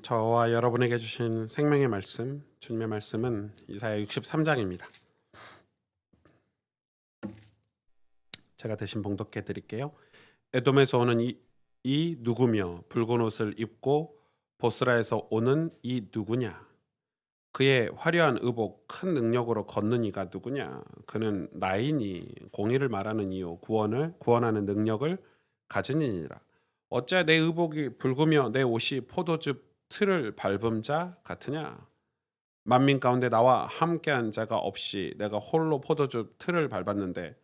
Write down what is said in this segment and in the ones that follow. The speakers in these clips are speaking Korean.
저와 여러분에게 주신 생명의 말씀, 주님의 말씀은 이사야 63장입니다. 제가 대신 봉독해 드릴게요. 에돔에서 오는 이 누구며 붉은 옷을 입고 보스라에서 오는 이 누구냐? 그의 화려한 의복, 큰 능력으로 걷는 이가 누구냐? 그는 나이니 공의를 말하는 이요 구원하는 능력을 가진 이니라. 어찌 내 의복이 붉으며 내 옷이 포도즙 틀을 밟은 자 같으냐? 만민 가운데 나와 함께한 자가 없이 내가 홀로 포도주 틀을 밟았는데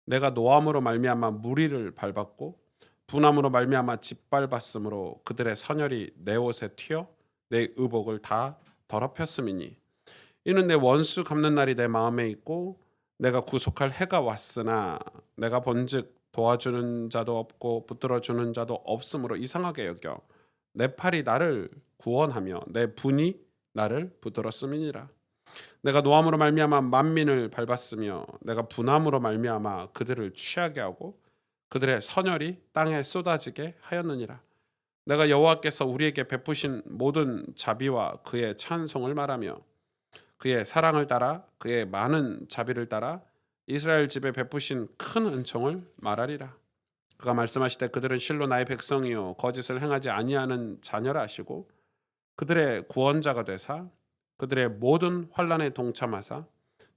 내가 노함으로 말미암아 무리를 밟았고 분함으로 말미암아 짓밟았으므로 그들의 선열이 내 옷에 튀어 내 의복을 다 더럽혔음이니 이는 내 원수 갚는 날이 내 마음에 있고 내가 구속할 해가 왔으나 내가 본즉 도와주는 자도 없고 붙들어 주는 자도 없으므로 이상하게 여겨 내 팔이 나를 구원하며 내 분이 나를 붙들었음이니라. 내가 노함으로 말미암아 만민을 밟았으며 내가 분함으로 말미암아 그들을 취하게 하고 그들의 선열이 땅에 쏟아지게 하였느니라. 내가 여호와께서 우리에게 베푸신 모든 자비와 그의 찬송을 말하며 그의 사랑을 따라 그의 많은 자비를 따라 이스라엘 집에 베푸신 큰 은총을 말하리라. 그가 말씀하시되 그들은 실로 나의 백성이요 거짓을 행하지 아니하는 자녀라 하시고 그들의 구원자가 되사 그들의 모든 환난에 동참하사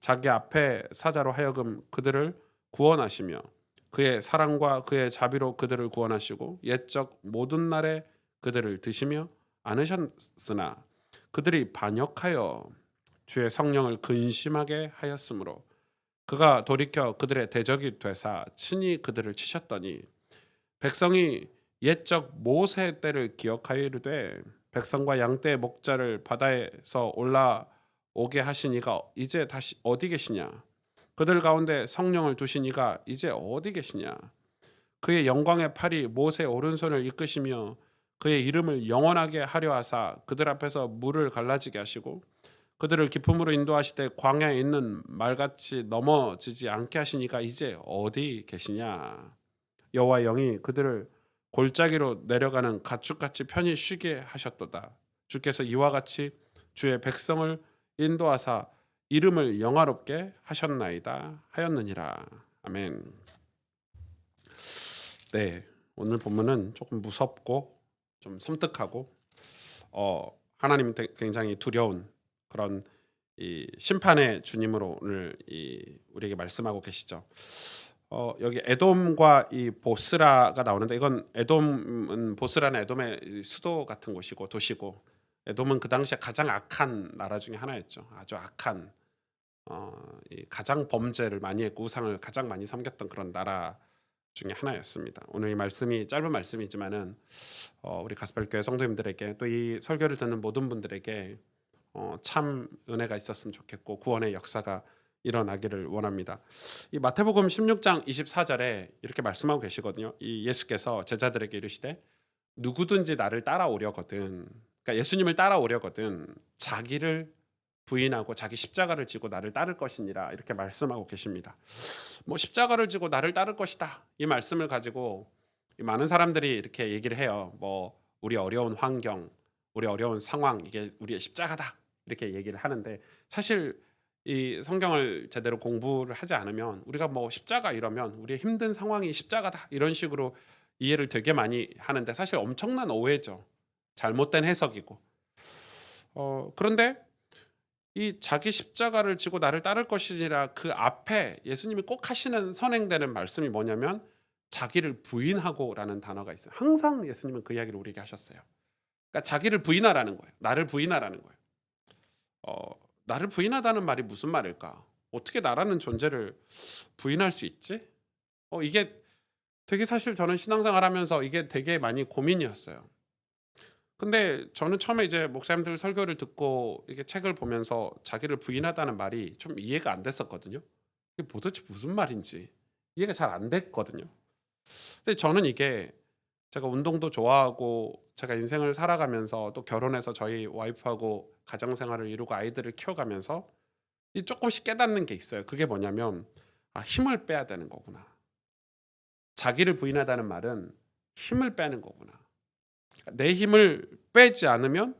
자기 앞에 사자로 하여금 그들을 구원하시며 그의 사랑과 그의 자비로 그들을 구원하시고 옛적 모든 날에 그들을 드시며 안으셨으나 그들이 반역하여 주의 성령을 근심하게 하였으므로 그가 돌이켜 그들의 대적이 되사 친히 그들을 치셨더니 백성이 옛적 모세 때를 기억하여 이르되 백성과 양떼의 목자를 바다에서 올라오게 하신 이가 이제 다시 어디 계시냐? 그들 가운데 성령을 두신 이가 이제 어디 계시냐? 그의 영광의 팔이 모세의 오른손을 이끄시며 그의 이름을 영원하게 하려 하사 그들 앞에서 물을 갈라지게 하시고 그들을 기품으로 인도하시되 광야에 있는 말같이 넘어지지 않게 하신 이가 이제 어디 계시냐? 여호와의 영이 그들을 골짜기로 내려가는 가축같이 편히 쉬게 하셨도다. 주께서 이와 같이 주의 백성을 인도하사 이름을 영화롭게 하셨나이다 하였느니라. 아멘. 네, 오늘 본문은 조금 무섭고 좀 섬뜩하고 하나님은 굉장히 두려운 그런 이 심판의 주님으로 오늘 우리에게 말씀하고 계시죠. 여기 에돔과 이 보스라가 나오는데 이건 에돔은 보스라는 에돔의 수도 같은 곳이고 도시고 에돔은 그 당시에 가장 악한 나라 중에 하나였죠. 아주 악한 이 가장 범죄를 많이 했고 우상을 가장 많이 섬겼던 그런 나라 중에 하나였습니다. 오늘 이 말씀이 짧은 말씀이지만은 우리 가스펠교회 성도님들에게 또 이 설교를 듣는 모든 분들에게 참 은혜가 있었으면 좋겠고 구원의 역사가 일어나기를 원합니다. 이 마태복음 16장 24절에 이렇게 말씀하고 계시거든요. 이 예수께서 제자들에게 이르시되 누구든지 나를 따라오려거든, 그러니까 예수님을 따라오려거든 자기를 부인하고 자기 십자가를 지고 나를 따를 것이니라 이렇게 말씀하고 계십니다. 뭐 십자가를 지고 나를 따를 것이다 이 말씀을 가지고 많은 사람들이 이렇게 얘기를 해요. 뭐 우리 어려운 환경, 우리 어려운 상황 이게 우리의 십자가다 이렇게 얘기를 하는데 사실 이 성경을 제대로 공부를 하지 않으면 우리가 뭐 십자가 이러면 우리의 힘든 상황이 십자가다 이런 식으로 이해를 되게 많이 하는데 사실 엄청난 오해죠. 잘못된 해석이고. 그런데 이 자기 십자가를 지고 나를 따를 것이니라 그 앞에 예수님이 꼭 하시는 선행되는 말씀이 뭐냐면 자기를 부인하고라는 단어가 있어요. 항상 예수님은 그 이야기를 우리에게 하셨어요. 그러니까 자기를 부인하라는 거예요. 나를 부인하라는 거예요. 나를 부인하다는 말이 무슨 말일까? 어떻게 나라는 존재를 부인할 수 있지? 이게 되게 사실 저는 신앙생활 하면서 이게 되게 많이 고민이었어요. 근데 저는 처음에 이제 목사님들 설교를 듣고 이게 책을 보면서 자기를 부인하다는 말이 좀 이해가 안 됐었거든요. 이게 도대체 무슨 말인지 이해가 잘 안 됐거든요. 근데 저는 이게 제가 운동도 좋아하고 제가 인생을 살아가면서 또 결혼해서 저희 와이프하고 가정 생활을 이루고 아이들을 키워가면서 이 조금씩 깨닫는 게 있어요. 그게 뭐냐면 힘을 빼야 되는 거구나. 자기를 부인하다는 말은 힘을 빼는 거구나. 내 힘을 빼지 않으면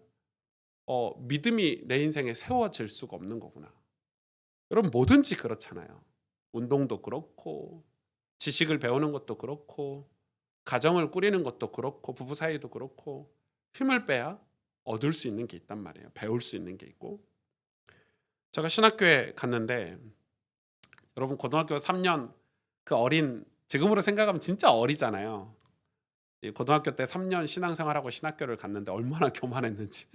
믿음이 내 인생에 세워질 수가 없는 거구나. 여러분 뭐든지 그렇잖아요. 운동도 그렇고 지식을 배우는 것도 그렇고 가정을 꾸리는 것도 그렇고 부부 사이도 그렇고 힘을 빼야 얻을 수 있는 게 있단 말이에요. 배울 수 있는 게 있고. 제가 신학교에 갔는데 여러분 고등학교 3년 그 어린 지금으로 생각하면 진짜 어리잖아요. 이 고등학교 때 3년 신앙생활하고 신학교를 갔는데 얼마나 교만했는지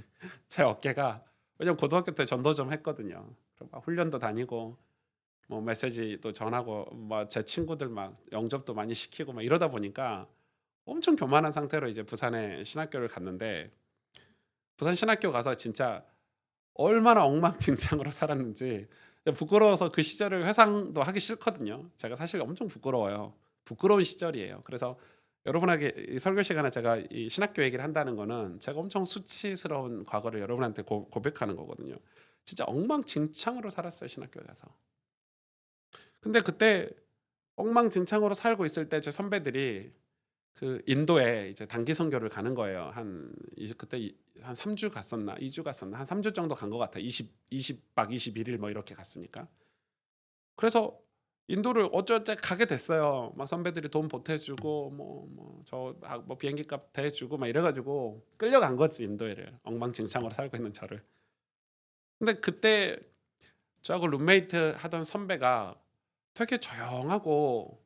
제 어깨가 왜냐면 고등학교 때 전도 좀 했거든요. 그리고 막 훈련도 다니고 뭐 메시지도 전하고 뭐 제 친구들 막 영접도 많이 시키고 막 이러다 보니까 엄청 교만한 상태로 이제 부산에 신학교를 갔는데 부산 신학교 가서 진짜 얼마나 엉망진창으로 살았는지 부끄러워서 그 시절을 회상도 하기 싫거든요. 제가 사실 엄청 부끄러워요. 부끄러운 시절이에요. 그래서 여러분에게 이 설교 시간에 제가 이 신학교 얘기를 한다는 거는 제가 엄청 수치스러운 과거를 여러분한테 고백하는 거거든요. 진짜 엉망진창으로 살았어요, 신학교에 가서. 근데 그때 엉망진창으로 살고 있을 때 제 선배들이 그 인도에 이제 단기 선교를 가는 거예요. 한 그때 한 3주 갔었나? 2주 갔었나? 한 3주 정도 간 것 같아요. 20박 21일 뭐 이렇게 갔으니까. 그래서 인도를 어쩌다 가게 됐어요. 막 선배들이 돈 보태주고 뭐 비행기 값 대주고 막 이래가지고 끌려간 거지 인도에를. 엉망진창으로 살고 있는 저를. 근데 그때 저하고 룸메이트 하던 선배가 되게 조용하고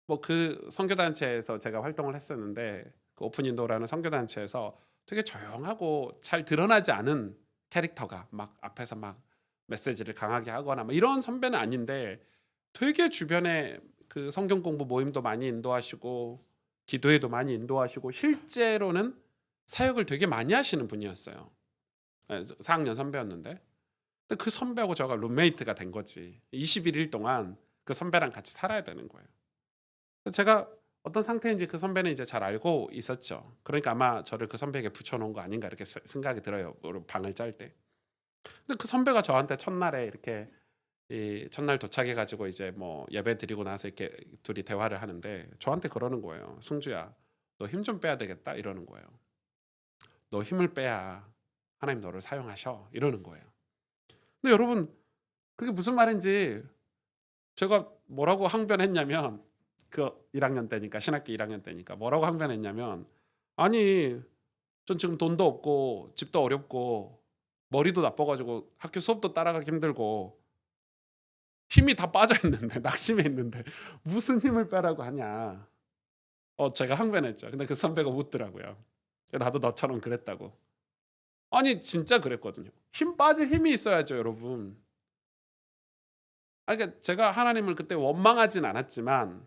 뭐 그 선교단체에서 제가 활동을 했었는데 그 오픈 인도라는 선교단체에서 되게 조용하고 잘 드러나지 않은 캐릭터가 막 앞에서 막 메시지를 강하게 하거나 뭐 이런 선배는 아닌데 되게 주변에 그 성경 공부 모임도 많이 인도하시고 기도회도 많이 인도하시고 실제로는 사역을 되게 많이 하시는 분이었어요. 4학년 선배였는데 근데 그 선배하고 저가 룸메이트가 된 거지. 21일 동안 그 선배랑 같이 살아야 되는 거예요. 제가 어떤 상태인지 그 선배는 이제 잘 알고 있었죠. 그러니까 아마 저를 그 선배에게 붙여놓은 거 아닌가 이렇게 생각이 들어요. 방을 짤 때. 근데 그 선배가 저한테 첫날에 이렇게 이 첫날 도착해가지고 이제 뭐 예배 드리고 나서 이렇게 둘이 대화를 하는데 저한테 그러는 거예요. 승주야, 너 힘 좀 빼야 되겠다 이러는 거예요. 너 힘을 빼야 하나님 너를 사용하셔 이러는 거예요. 근데 여러분 그게 무슨 말인지 제가 뭐라고 항변했냐면 그 1학년 때니까 신학교 1학년 때니까 뭐라고 항변했냐면 아니 전 지금 돈도 없고 집도 어렵고 머리도 나빠가지고 학교 수업도 따라가기 힘들고 힘이 다 빠져 있는데 낙심해 있는데 무슨 힘을 빼라고 하냐. 제가 항변했죠. 근데 그 선배가 웃더라고요. 나도 너처럼 그랬다고. 아니 진짜 그랬거든요. 힘 빠질 힘이 있어야죠, 여러분. 그러니까 제가 하나님을 그때 원망하진 않았지만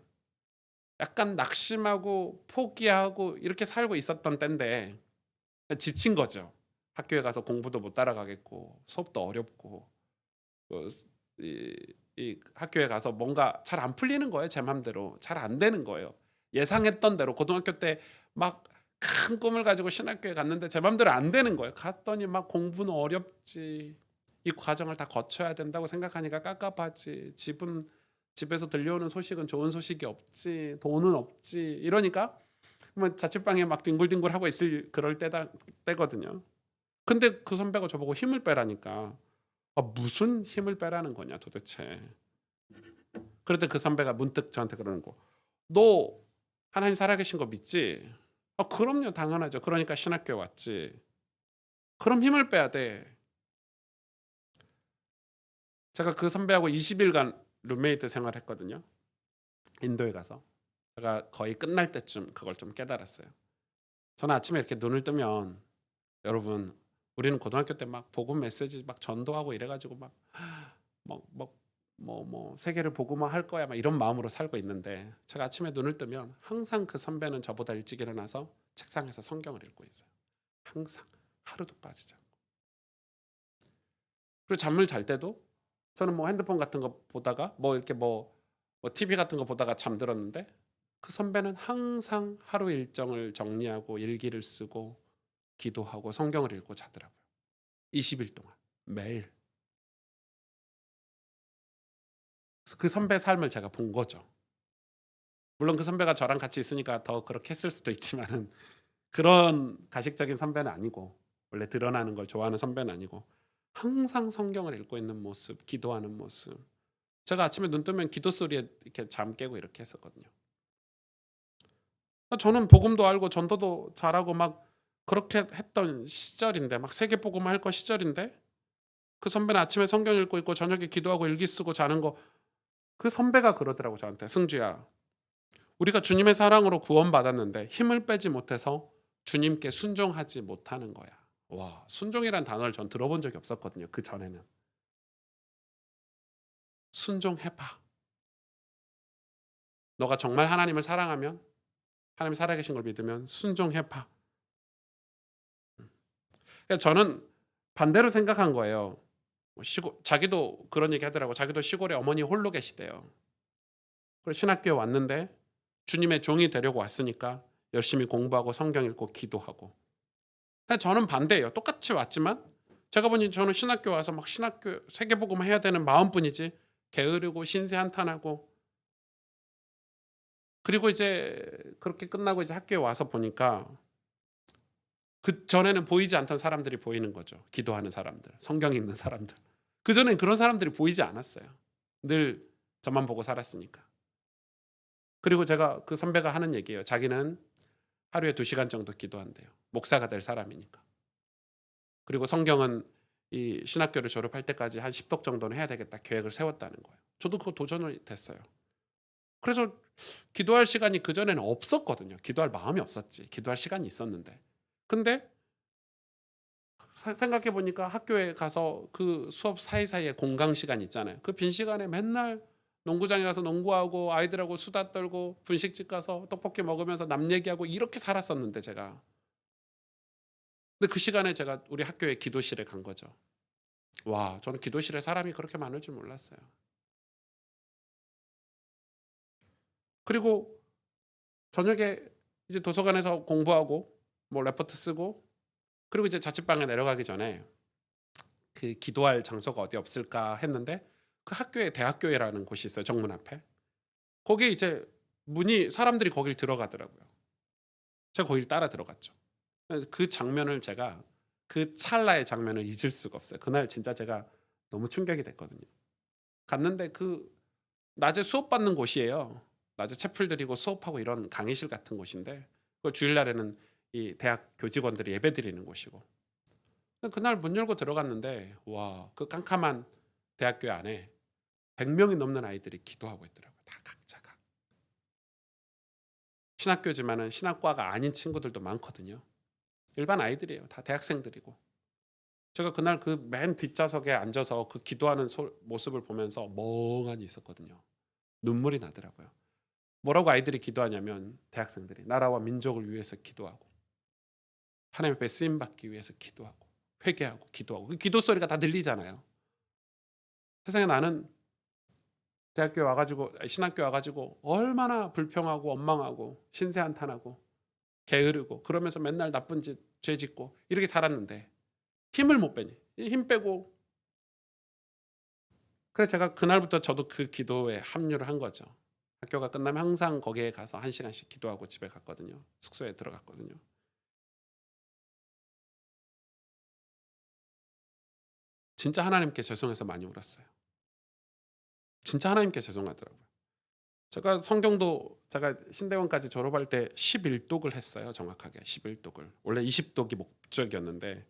약간 낙심하고 포기하고 이렇게 살고 있었던 때인데 지친 거죠. 학교에 가서 공부도 못 따라가겠고 수업도 어렵고 그 이 학교에 가서 뭔가 잘 안 풀리는 거예요. 제 맘대로. 잘 안 되는 거예요. 예상했던 대로 고등학교 때 막 큰 꿈을 가지고 신학교에 갔는데 제 맘대로 안 되는 거예요. 갔더니 막 공부는 어렵지. 이 과정을 다 거쳐야 된다고 생각하니까 깝깝하지. 집에서 들려오는 소식은 좋은 소식이 없지. 돈은 없지. 이러니까 뭐 자취방에 막 뒹굴뒹굴하고 있을 그럴 때거든요. 근데 그 선배가 저보고 힘을 빼라니까 무슨 힘을 빼라는 거냐 도대체. 그럴 때 그 선배가 문득 저한테 그러는 거. 너 하나님 살아계신 거 믿지? 그럼요 당연하죠. 그러니까 신학교에 왔지. 그럼 힘을 빼야 돼. 제가 그 선배하고 20일간 룸메이트 생활했거든요. 인도에 가서. 제가 거의 끝날 때쯤 그걸 좀 깨달았어요. 저는 아침에 이렇게 눈을 뜨면 여러분 우리는 고등학교 때 막 복음 메시지 막 전도하고 이래가지고 막 세계를 복음화 할 거야 막 이런 마음으로 살고 있는데 제가 아침에 눈을 뜨면 항상 그 선배는 저보다 일찍 일어나서 책상에서 성경을 읽고 있어요. 항상 하루도 빠지지 않고. 그리고 잠을 잘 때도 저는 뭐 핸드폰 같은 거 보다가 뭐 이렇게 뭐 TV 같은 거 보다가 잠들었는데 그 선배는 항상 하루 일정을 정리하고 일기를 쓰고 기도하고 성경을 읽고 자더라고요. 20일 동안 매일. 그 선배 삶을 제가 본 거죠. 물론 그 선배가 저랑 같이 있으니까 더 그렇게 했을 수도 있지만은 그런 가식적인 선배는 아니고 원래 드러나는 걸 좋아하는 선배는 아니고 항상 성경을 읽고 있는 모습, 기도하는 모습. 제가 아침에 눈 뜨면 기도 소리에 이렇게 잠 깨고 이렇게 했었거든요. 저는 복음도 알고 전도도 잘하고 막 그렇게 했던 시절인데, 막 세계복음 할 거 시절인데, 그 선배는 아침에 성경 읽고 있고 저녁에 기도하고 일기 쓰고 자는 거, 그 선배가 그러더라고 저한테. "승주야, 우리가 주님의 사랑으로 구원받았는데 힘을 빼지 못해서 주님께 순종하지 못하는 거야." 와, 순종이란 단어를 전 들어본 적이 없었거든요, 그전에는. 순종해 봐. 너가 정말 하나님을 사랑하면, 하나님이 살아계신 걸 믿으면 순종해 봐. 그러니까 저는 반대로 생각한 거예요. 자기도 그런 얘기 하더라고. 자기도 시골에 어머니 홀로 계시대요. 그래서 신학교에 왔는데 주님의 종이 되려고 왔으니까 열심히 공부하고 성경 읽고 기도하고. 저는 반대예요. 똑같이 왔지만 제가 보니 저는 신학교 와서 막 신학교 세계복음 해야 되는 마음뿐이지, 게으르고 신세 한탄하고. 그리고 이제 그렇게 끝나고 이제 학교에 와서 보니까 그전에는 보이지 않던 사람들이 보이는 거죠. 기도하는 사람들, 성경 읽는 사람들. 그전엔 그런 사람들이 보이지 않았어요. 늘 저만 보고 살았으니까. 그리고 제가 그 선배가 하는 얘기예요. 자기는 하루에 2시간 정도 기도한대요. 목사가 될 사람이니까. 그리고 성경은 이 신학교를 졸업할 때까지 한 10독 정도는 해야 되겠다 계획을 세웠다는 거예요. 저도 그거 도전을 됐어요. 그래서 기도할 시간이 그전에는 없었거든요. 기도할 마음이 없었지. 기도할 시간이 있었는데. 근데 생각해 보니까 학교에 가서 그 수업 사이사이에 공강 시간 있잖아요. 그 빈 시간에 맨날 농구장에 가서 농구하고 아이들하고 수다 떨고 분식집 가서 떡볶이 먹으면서 남 얘기하고 이렇게 살았었는데 제가. 근데 그 시간에 제가 우리 학교의 기도실에 간 거죠. 와, 저는 기도실에 사람이 그렇게 많을 줄 몰랐어요. 그리고 저녁에 이제 도서관에서 공부하고 뭐 레포트 쓰고, 그리고 이제 자취방에 내려가기 전에 그 기도할 장소가 어디 없을까 했는데 그 학교에 대학교회라는 곳이 있어요. 정문 앞에. 거기에 이제 문이, 사람들이 거길 들어가더라고요. 제가 거길 따라 들어갔죠. 그 장면을 제가, 그 찰나의 장면을 잊을 수가 없어요. 그날 진짜 제가 너무 충격이 됐거든요. 갔는데 그 낮에 수업 받는 곳이에요. 낮에 채플 드리고 수업하고 이런 강의실 같은 곳인데, 그 주일날에는 이 대학 교직원들이 예배 드리는 곳이고. 그날 문 열고 들어갔는데 와, 그 깜깜한 대학교 안에 100명이 넘는 아이들이 기도하고 있더라고요. 다 각자가. 신학교지만은 신학과가 아닌 친구들도 많거든요. 일반 아이들이에요. 다 대학생들이고. 제가 그날 그 맨 뒷좌석에 앉아서 그 기도하는 모습을 보면서 멍하니 있었거든요. 눈물이 나더라고요. 뭐라고 아이들이 기도하냐면, 대학생들이 나라와 민족을 위해서 기도하고 하나님 앞에 쓰임 받기 위해서 기도하고 회개하고 기도하고, 그 기도 소리가 다 들리잖아요. 세상에 나는 대학교에 와가지고, 신학교 와가지고 얼마나 불평하고 원망하고 신세한탄하고 게으르고 그러면서 맨날 나쁜 짓, 죄 짓고 이렇게 살았는데 힘을 못 빼니, 힘 빼고. 그래서 제가 그날부터 저도 그 기도에 합류를 한 거죠. 학교가 끝나면 항상 거기에 가서 1시간씩 기도하고 집에 갔거든요. 숙소에 들어갔거든요. 진짜 하나님께 죄송해서 많이 울었어요. 진짜 하나님께 죄송하더라고요. 제가 성경도, 제가 신대원까지 졸업할 때 11독을 했어요. 정확하게 11독을. 원래 20독이 목적이었는데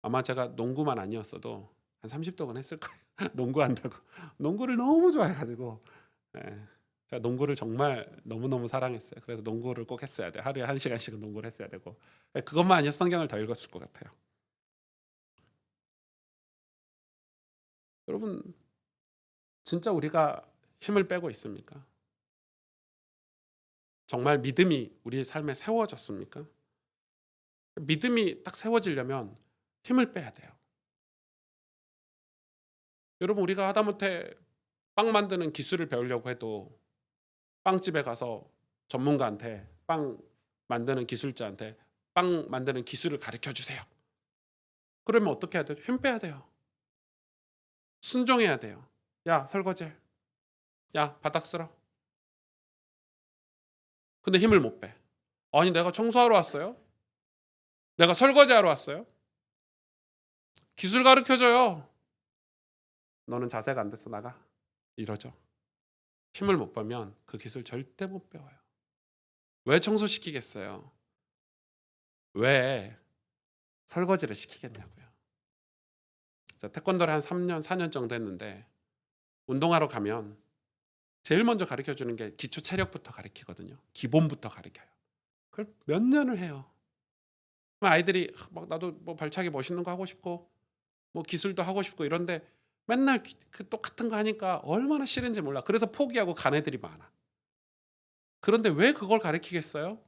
아마 제가 농구만 아니었어도 한 30독은 했을 거예요. 농구한다고. 농구를 너무 좋아해 가지고. 예. 제가 농구를 정말 너무너무 사랑했어요. 그래서 농구를 꼭 했어야 돼. 하루에 1시간씩은 농구를 했어야 되고. 예, 그것만 아니어서 성경을 더 읽었을 것 같아요. 여러분, 진짜 우리가 힘을 빼고 있습니까? 정말 믿음이 우리의 삶에 세워졌습니까? 믿음이 딱 세워지려면 힘을 빼야 돼요. 여러분, 우리가 하다못해 빵 만드는 기술을 배우려고 해도 빵집에 가서 전문가한테, 빵 만드는 기술자한테 빵 만드는 기술을 가르쳐 주세요. 그러면 어떻게 해야 돼요? 힘 빼야 돼요. 순종해야 돼요. 야, 설거지해. 야, 바닥 쓸어. 근데 힘을 못 빼. 아니, 내가 청소하러 왔어요? 내가 설거지하러 왔어요? 기술 가르쳐줘요. 너는 자세가 안 돼서 나가. 이러죠. 힘을 못 빼면 그 기술 절대 못 배워요. 왜 청소시키겠어요? 왜 설거지를 시키겠냐고요. 자, 태권도를 한 3년, 4년 정도 했는데 운동하러 가면 제일 먼저 가르쳐주는 게 기초 체력부터 가르치거든요. 기본부터 가르쳐요. 그걸 몇 년을 해요. 아이들이 막 나도 뭐 발차기 멋있는 거 하고 싶고 뭐 기술도 하고 싶고 이런데 맨날 그 똑같은 거 하니까 얼마나 싫은지 몰라. 그래서 포기하고 간 애들이 많아. 그런데 왜 그걸 가르치겠어요?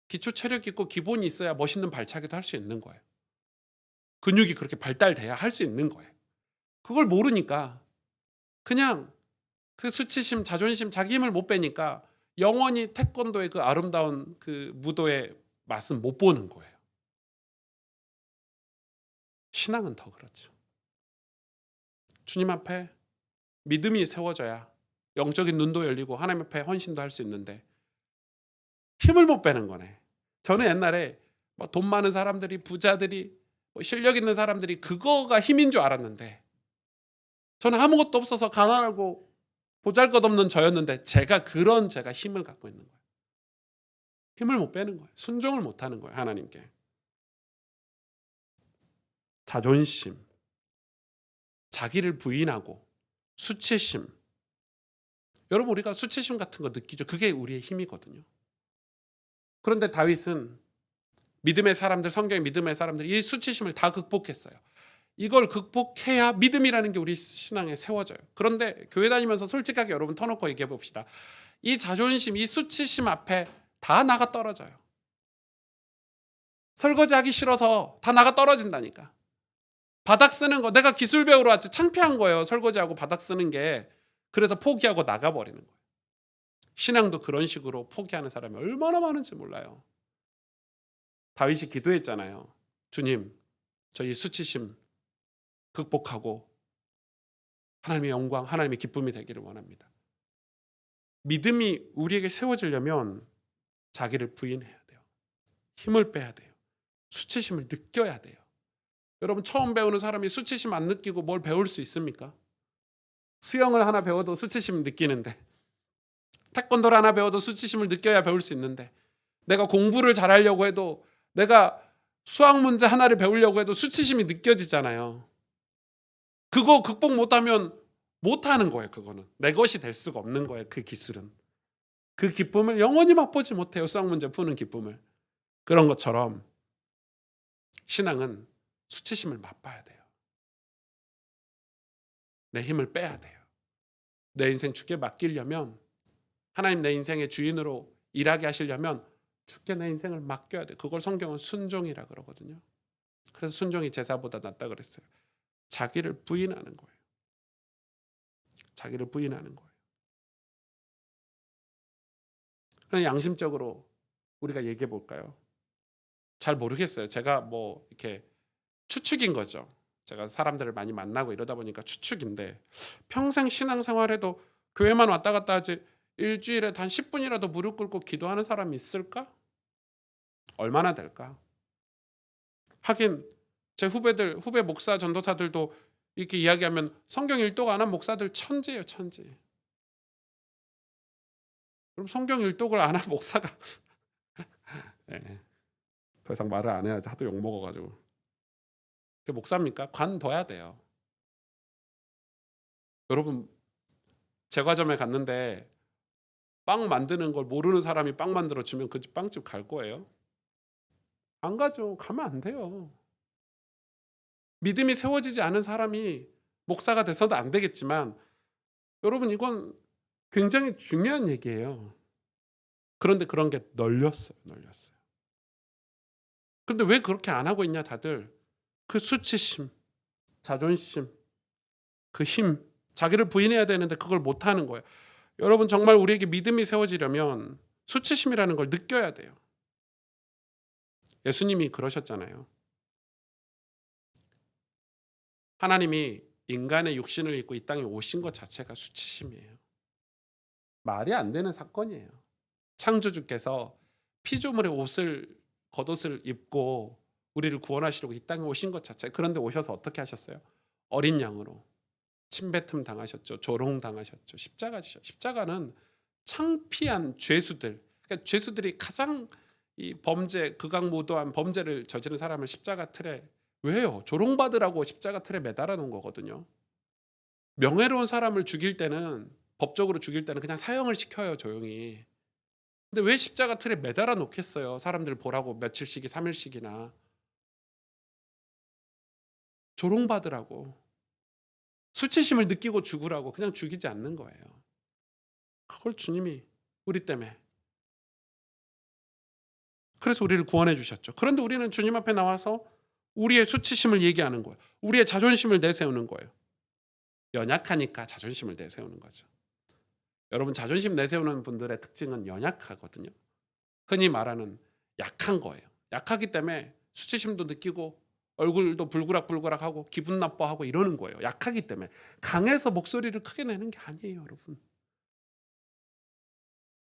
기초 체력 있고 기본이 있어야 멋있는 발차기도 할 수 있는 거예요. 근육이 그렇게 발달돼야 할 수 있는 거예요. 그걸 모르니까 그냥 그 수치심, 자존심, 자기 힘을 못 빼니까 영원히 태권도의 그 아름다운 그 무도의 맛은 못 보는 거예요. 신앙은 더 그렇죠. 주님 앞에 믿음이 세워져야 영적인 눈도 열리고 하나님 앞에 헌신도 할 수 있는데 힘을 못 빼는 거네. 저는 옛날에 뭐 돈 많은 사람들이, 부자들이, 뭐 실력 있는 사람들이 그거가 힘인 줄 알았는데 저는 아무것도 없어서 가난하고 보잘것없는 저였는데 제가 힘을 갖고 있는 거예요. 힘을 못 빼는 거예요. 순종을 못 하는 거예요. 하나님께. 자존심, 자기를 부인하고 수치심. 여러분 우리가 수치심 같은 거 느끼죠. 그게 우리의 힘이거든요. 그런데 다윗은 믿음의 사람들, 성경의 믿음의 사람들 이 수치심을 다 극복했어요. 이걸 극복해야 믿음이라는 게 우리 신앙에 세워져요. 그런데 교회 다니면서 솔직하게 여러분 터놓고 얘기해 봅시다. 이 자존심, 이 수치심 앞에 다 나가 떨어져요. 설거지하기 싫어서 다 나가 떨어진다니까. 바닥 쓰는 거 내가 기술 배우러 왔지 창피한 거예요. 설거지하고 바닥 쓰는 게. 그래서 포기하고 나가버리는 거예요. 신앙도 그런 식으로 포기하는 사람이 얼마나 많은지 몰라요. 다윗이 기도했잖아요. 주님, 저희 수치심 극복하고 하나님의 영광, 하나님의 기쁨이 되기를 원합니다. 믿음이 우리에게 세워지려면 자기를 부인해야 돼요. 힘을 빼야 돼요. 수치심을 느껴야 돼요. 여러분 처음 배우는 사람이 수치심 안 느끼고 뭘 배울 수 있습니까? 수영을 하나 배워도 수치심 느끼는데 태권도를 하나 배워도 수치심을 느껴야 배울 수 있는데 내가 공부를 잘하려고 해도 내가 수학 문제 하나를 배우려고 해도 수치심이 느껴지잖아요. 그거 극복 못하면 못하는 거예요. 그거는 내 것이 될 수가 없는 거예요. 그 기술은. 그 기쁨을 영원히 맛보지 못해요. 수학 문제 푸는 기쁨을. 그런 것처럼 신앙은 수치심을 맛봐야 돼요. 내 힘을 빼야 돼요. 내 인생 주께 맡기려면 하나님 내 인생의 주인으로 일하게 하시려면 주께 내 인생을 맡겨야 돼요. 그걸 성경은 순종이라 그러거든요. 그래서 순종이 제사보다 낫다 그랬어요. 자기를 부인하는 거예요. 자기를 부인하는 거예요. 그냥 양심적으로 우리가 얘기해 볼까요? 잘 모르겠어요. 제가 뭐 이렇게 추측인 거죠. 제가 사람들을 많이 만나고 이러다 보니까 추측인데 평생 신앙생활해도 교회만 왔다 갔다 하지 일주일에 단 10분이라도 무릎 꿇고 기도하는 사람이 있을까? 얼마나 될까? 하긴 제 후배 목사 전도사들도 이렇게 이야기하면 성경 일독 안 한 목사들 천지예요, 천지. 그럼 성경 일독을 안 한 목사가 네. 더 이상 말을 안 해야지 하도 욕 먹어가지고. 그게 목사입니까? 관둬야 돼요. 여러분 제과점에 갔는데 빵 만드는 걸 모르는 사람이 빵 만들어 주면 그 빵집 갈 거예요? 안 가죠. 가면 안 돼요. 믿음이 세워지지 않은 사람이 목사가 돼서도 안 되겠지만 여러분 이건 굉장히 중요한 얘기예요. 그런데 그런 게 널렸어요. 널렸어요. 근데 왜 그렇게 안 하고 있냐 다들. 그 수치심, 자존심, 그 힘, 자기를 부인해야 되는데 그걸 못 하는 거예요. 여러분 정말 우리에게 믿음이 세워지려면 수치심이라는 걸 느껴야 돼요. 예수님이 그러셨잖아요. 하나님이 인간의 육신을 입고 이 땅에 오신 것 자체가 수치심이에요. 말이 안 되는 사건이에요. 창조주께서 피조물의 겉옷을 입고 우리를 구원하시려고 이 땅에 오신 것 자체. 그런데 오셔서 어떻게 하셨어요? 어린 양으로 침뱉음 당하셨죠. 조롱 당하셨죠. 십자가 지셨죠. 십자가는 창피한 죄수들, 그러니까 죄수들이 가장 이 범죄, 극악무도한 범죄를 저지른 사람을 십자가 틀에, 왜요? 조롱받으라고 십자가 틀에 매달아 놓은 거거든요. 명예로운 사람을 죽일 때는, 법적으로 죽일 때는 그냥 사형을 시켜요, 조용히. 근데 왜 십자가 틀에 매달아 놓겠어요? 사람들 보라고 며칠씩이 3일씩이나 조롱받으라고, 수치심을 느끼고 죽으라고, 그냥 죽이지 않는 거예요. 그걸 주님이 우리 때문에, 그래서 우리를 구원해 주셨죠. 그런데 우리는 주님 앞에 나와서 우리의 수치심을 얘기하는 거예요. 우리의 자존심을 내세우는 거예요. 연약하니까 자존심을 내세우는 거죠. 여러분, 자존심 내세우는 분들의 특징은 연약하거든요. 흔히 말하는 약한 거예요. 약하기 때문에 수치심도 느끼고 얼굴도 불그락불그락하고 기분 나빠하고 이러는 거예요. 약하기 때문에. 강해서 목소리를 크게 내는 게 아니에요, 여러분.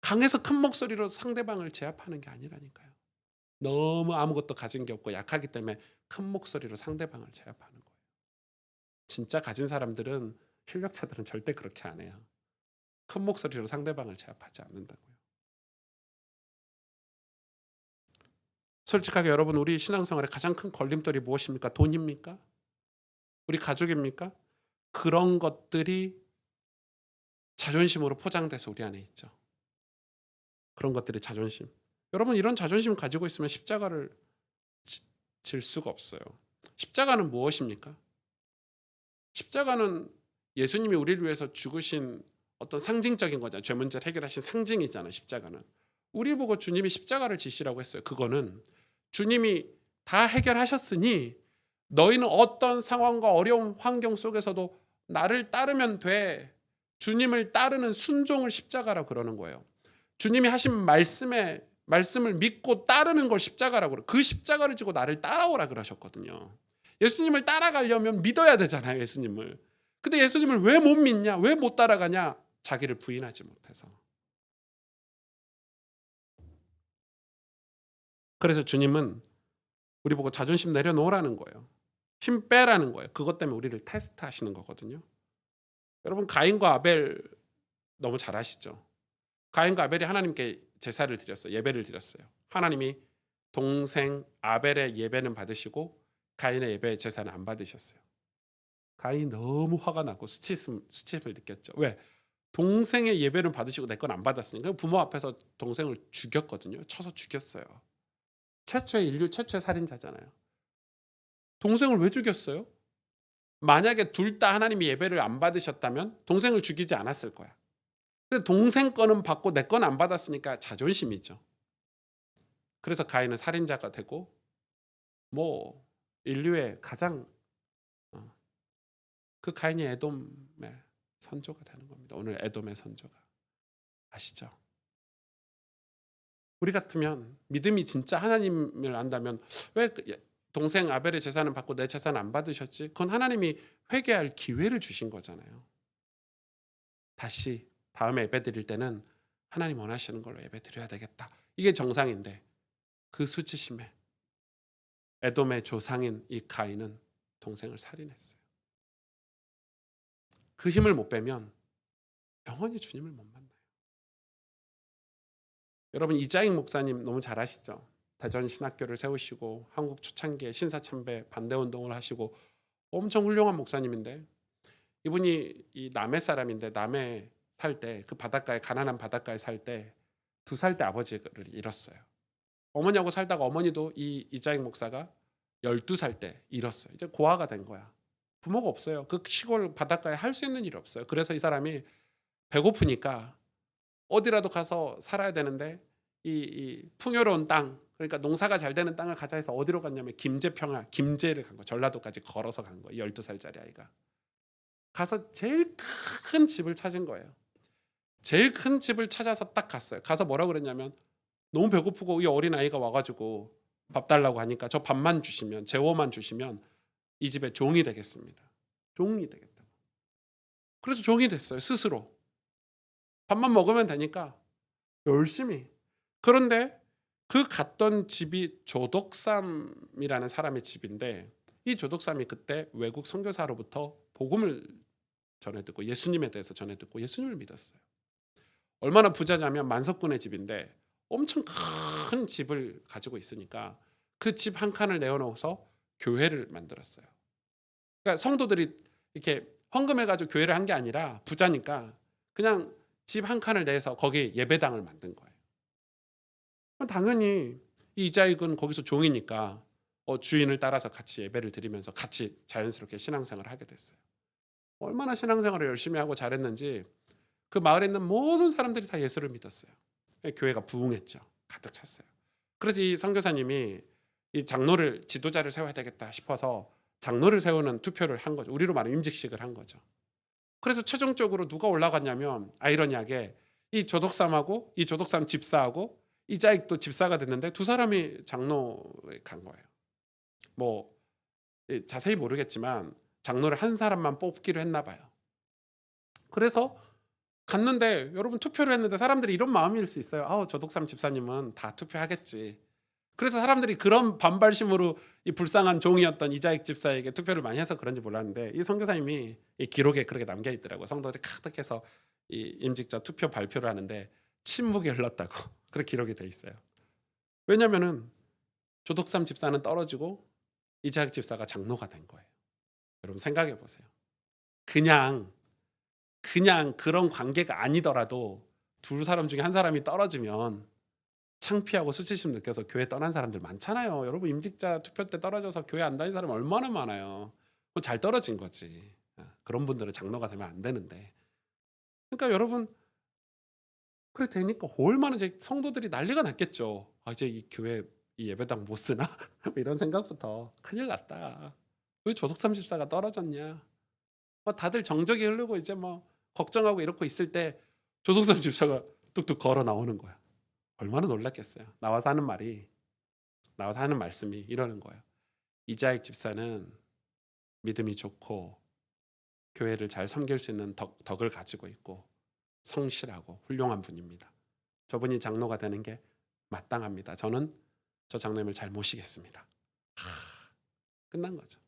강해서 큰 목소리로 상대방을 제압하는 게 아니라니까요. 너무 아무것도 가진 게 없고 약하기 때문에 큰 목소리로 상대방을 제압하는 거예요. 진짜 가진 사람들은, 실력자들은 절대 그렇게 안 해요. 큰 목소리로 상대방을 제압하지 않는다고요. 솔직하게 여러분, 우리 신앙생활의 가장 큰 걸림돌이 무엇입니까? 돈입니까? 우리 가족입니까? 그런 것들이 자존심으로 포장돼서 우리 안에 있죠. 그런 것들이 자존심. 여러분, 이런 자존심 가지고 있으면 십자가를 질 수가 없어요. 십자가는 무엇입니까? 십자가는 예수님이 우리를 위해서 죽으신 어떤 상징적인 거잖아요. 죄 문제를 해결하신 상징이잖아요. 십자가는. 우리 보고 주님이 십자가를 지시라고 했어요. 그거는 주님이 다 해결하셨으니 너희는 어떤 상황과 어려운 환경 속에서도 나를 따르면 돼. 주님을 따르는 순종을 십자가라고 그러는 거예요. 주님이 하신 말씀을 믿고 따르는 걸 십자가라고 그래요. 그 십자가를 지고 나를 따라오라 그러셨거든요. 예수님을 따라가려면 믿어야 되잖아요, 예수님을. 근데 예수님을 왜 못 믿냐? 왜 못 따라가냐? 자기를 부인하지 못해서. 그래서 주님은 우리 보고 자존심 내려놓으라는 거예요. 힘 빼라는 거예요. 그것 때문에 우리를 테스트하시는 거거든요. 여러분, 가인과 아벨 너무 잘 아시죠? 가인과 아벨이 하나님께 제사를 드렸어요. 예배를 드렸어요. 하나님이 동생 아벨의 예배는 받으시고 가인의 예배 제사는 안 받으셨어요. 가인이 너무 화가 나고 수치심을 느꼈죠. 왜? 동생의 예배는 받으시고 내 건 안 받았으니까 부모 앞에서 동생을 죽였거든요. 쳐서 죽였어요. 인류 최초의 살인자잖아요. 동생을 왜 죽였어요? 만약에 둘 다 하나님이 예배를 안 받으셨다면 동생을 죽이지 않았을 거야. 근데 동생 거는 받고 내 건 안 받았으니까 자존심이죠. 그래서 가인은 살인자가 되고 뭐 인류의 가장 그 가인이 에돔의 선조가 되는 겁니다. 오늘 에돔의 선조가. 아시죠? 우리 같으면 믿음이 진짜 하나님을 안다면 왜 동생 아벨의 제사는 받고 내 제사는 안 받으셨지? 그건 하나님이 회개할 기회를 주신 거잖아요. 다시 다음에 예배 드릴 때는 하나님 원하시는 걸로 예배 드려야 되겠다. 이게 정상인데 그 수치심에 에돔의 조상인 이 가인은 동생을 살인했어요. 그 힘을 못 빼면 영원히 주님을 못 만나요. 여러분, 이자익 목사님 너무 잘 아시죠? 대전 신학교를 세우시고 한국 초창기에 신사참배 반대운동을 하시고 엄청 훌륭한 목사님인데, 이분이 이 남해 사람인데 남해 살 때 그 바닷가에, 가난한 바닷가에 살 때 2살 때 아버지를 잃었어요. 어머니하고 살다가 어머니도 이 이자익 목사가 12살 때 잃었어요. 이제 고아가 된 거야. 부모가 없어요. 그 시골 바닷가에 할 수 있는 일이 없어요. 그래서 이 사람이 배고프니까 어디라도 가서 살아야 되는데 이 풍요로운 땅, 그러니까 농사가 잘 되는 땅을 가자 해서 어디로 갔냐면 김제평화, 김제를 간 거. 전라도까지 걸어서 간 거. 12살짜리 아이가. 가서 제일 큰 집을 찾은 거예요. 제일 큰 집을 찾아서 딱 갔어요. 가서 뭐라 그랬냐면 너무 배고프고 이 어린 아이가 와가지고 밥 달라고 하니까 저 밥만 주시면, 재워만 주시면 이 집의 종이 되겠습니다. 종이 되겠다. 그래서 종이 됐어요. 스스로. 밥만 먹으면 되니까 열심히. 그런데 그 갔던 집이 조덕삼이라는 사람의 집인데 이 조덕삼이 그때 외국 선교사로부터 복음을 전해 듣고 예수님에 대해서 전해 듣고 예수님을 믿었어요. 얼마나 부자냐면 만석군의 집인데 엄청 큰 집을 가지고 있으니까 그 집 한 칸을 내어놓아서 교회를 만들었어요. 그러니까 성도들이 이렇게 헌금해 가지고 교회를 한 게 아니라 부자니까 그냥 집 한 칸을 내서 거기에 예배당을 만든 거예요. 당연히 이 이자익은 거기서 종이니까 주인을 따라서 같이 예배를 드리면서 같이 자연스럽게 신앙생활을 하게 됐어요. 얼마나 신앙생활을 열심히 하고 잘했는지 그 마을에 있는 모든 사람들이 다 예수를 믿었어요. 교회가 부흥했죠. 가득 찼어요. 그래서 이 선교사님이 이 장로를 지도자를 세워야 되겠다 싶어서 장로를 세우는 투표를 한 거죠. 우리로 말하면 임직식을 한 거죠. 그래서 최종적으로 누가 올라갔냐면 아이러니하게 이 조덕삼하고 이 조덕삼 집사하고 이자익도 집사가 됐는데 두 사람이 장로에 간 거예요. 뭐 자세히 모르겠지만 장로를 한 사람만 뽑기로 했나 봐요. 그래서 갔는데 여러분 투표를 했는데 사람들이 이런 마음일 수 있어요. 아우 조덕삼 집사님은 다 투표하겠지. 그래서 사람들이 그런 반발심으로 이 불쌍한 종이었던 이자익 집사에게 투표를 많이 해서 그런지 몰랐는데 이 선교사님이 이 기록에 그렇게 남겨 있더라고요. 성도들이 카득해서 이 임직자 투표 발표를 하는데 침묵이 흘렀다고 그렇게 기록이 돼 있어요. 왜냐면은 조덕삼 집사는 떨어지고 이자익 집사가 장로가 된 거예요. 여러분 생각해 보세요. 그냥 그런 관계가 아니더라도 두 사람 중에 한 사람이 떨어지면 창피하고 수치심 느껴서 교회 떠난 사람들 많잖아요. 여러분 임직자 투표 때 떨어져서 교회 안 다닌 사람 얼마나 많아요. 잘 떨어진 거지. 그런 분들은 장로가 되면 안 되는데. 그러니까 여러분 그래 되니까 얼마나 이제 성도들이 난리가 났겠죠. 아 이제 이 교회 이 예배당 못 쓰나? 이런 생각부터 큰일 났다. 왜 조덕삼 집사가 떨어졌냐? 다들 정적이 흐르고 이제 뭐 걱정하고 이러고 있을 때 조덕삼 집사가 뚝뚝 걸어 나오는 거야. 얼마나 놀랐겠어요. 나와서 하는 말씀이 이러는 거예요. 이자익 집사는 믿음이 좋고 교회를 잘 섬길 수 있는 덕을 가지고 있고 성실하고 훌륭한 분입니다. 저분이 장로가 되는 게 마땅합니다. 저는 저 장로님을 잘 모시겠습니다. 끝난 거죠.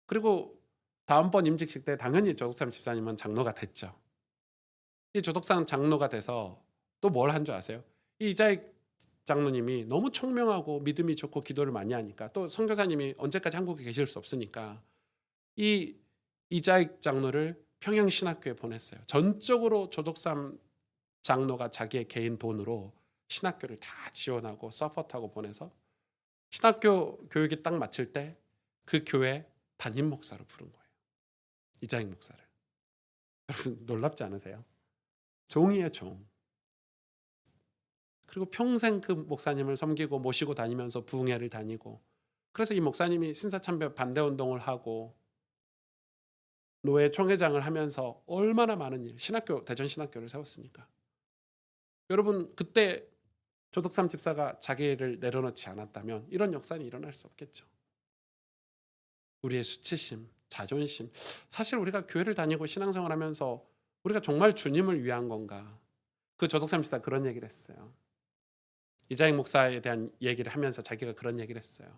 그리고 다음번 임직식 때 당연히 조덕삼 집사님은 장로가 됐죠. 이 조덕삼 장로가 돼서 또 뭘 한 줄 아세요? 이 이자익 장로님이 너무 총명하고 믿음이 좋고 기도를 많이 하니까 또 선교사님이 언제까지 한국에 계실 수 없으니까 이 이자익 장로를 평양신학교에 보냈어요. 전적으로 조덕삼 장로가 자기의 개인 돈으로 신학교를 다 지원하고 서포트하고 보내서 신학교 교육이 딱 마칠 때 그 교회 담임 목사로 부른 거예요. 이자익 목사를. 여러분 놀랍지 않으세요? 종이에요, 종. 그리고 평생 그 목사님을 섬기고 모시고 다니면서 부흥회를 다니고 그래서 이 목사님이 신사참배 반대운동을 하고 노예 총회장을 하면서 얼마나 많은 일 신학교 대전 신학교를 세웠으니까 여러분 그때 조덕삼 집사가 자기를 내려놓지 않았다면 이런 역사는 일어날 수 없겠죠. 우리의 수치심, 자존심 사실 우리가 교회를 다니고 신앙생활하면서 우리가 정말 주님을 위한 건가 그 조덕삼 집사 그런 얘기를 했어요. 이자익 목사에 대한 얘기를 하면서 자기가 그런 얘기를 했어요.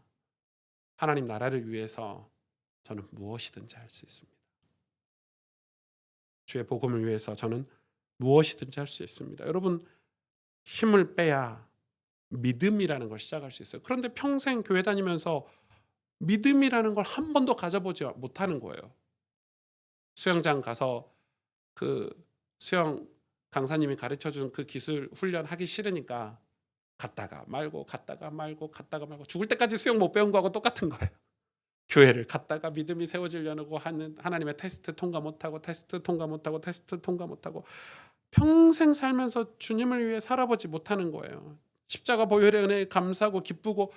하나님 나라를 위해서 저는 무엇이든지 할 수 있습니다. 주의 복음을 위해서 저는 무엇이든지 할 수 있습니다. 여러분 힘을 빼야 믿음이라는 걸 시작할 수 있어요. 그런데 평생 교회 다니면서 믿음이라는 걸 한 번도 가져보지 못하는 거예요. 수영장 가서 그 수영 강사님이 가르쳐준 그 기술 훈련 하기 싫으니까 갔다가 말고 갔다가 말고 갔다가 말고 죽을 때까지 수영 못 배운 거하고 똑같은 거예요. 교회를 갔다가 믿음이 세워지려고 하는 하나님의 테스트 통과 못하고 테스트 통과 못하고 테스트 통과 못하고 평생 살면서 주님을 위해 살아보지 못하는 거예요. 십자가 보혈의 은혜에 감사하고 기쁘고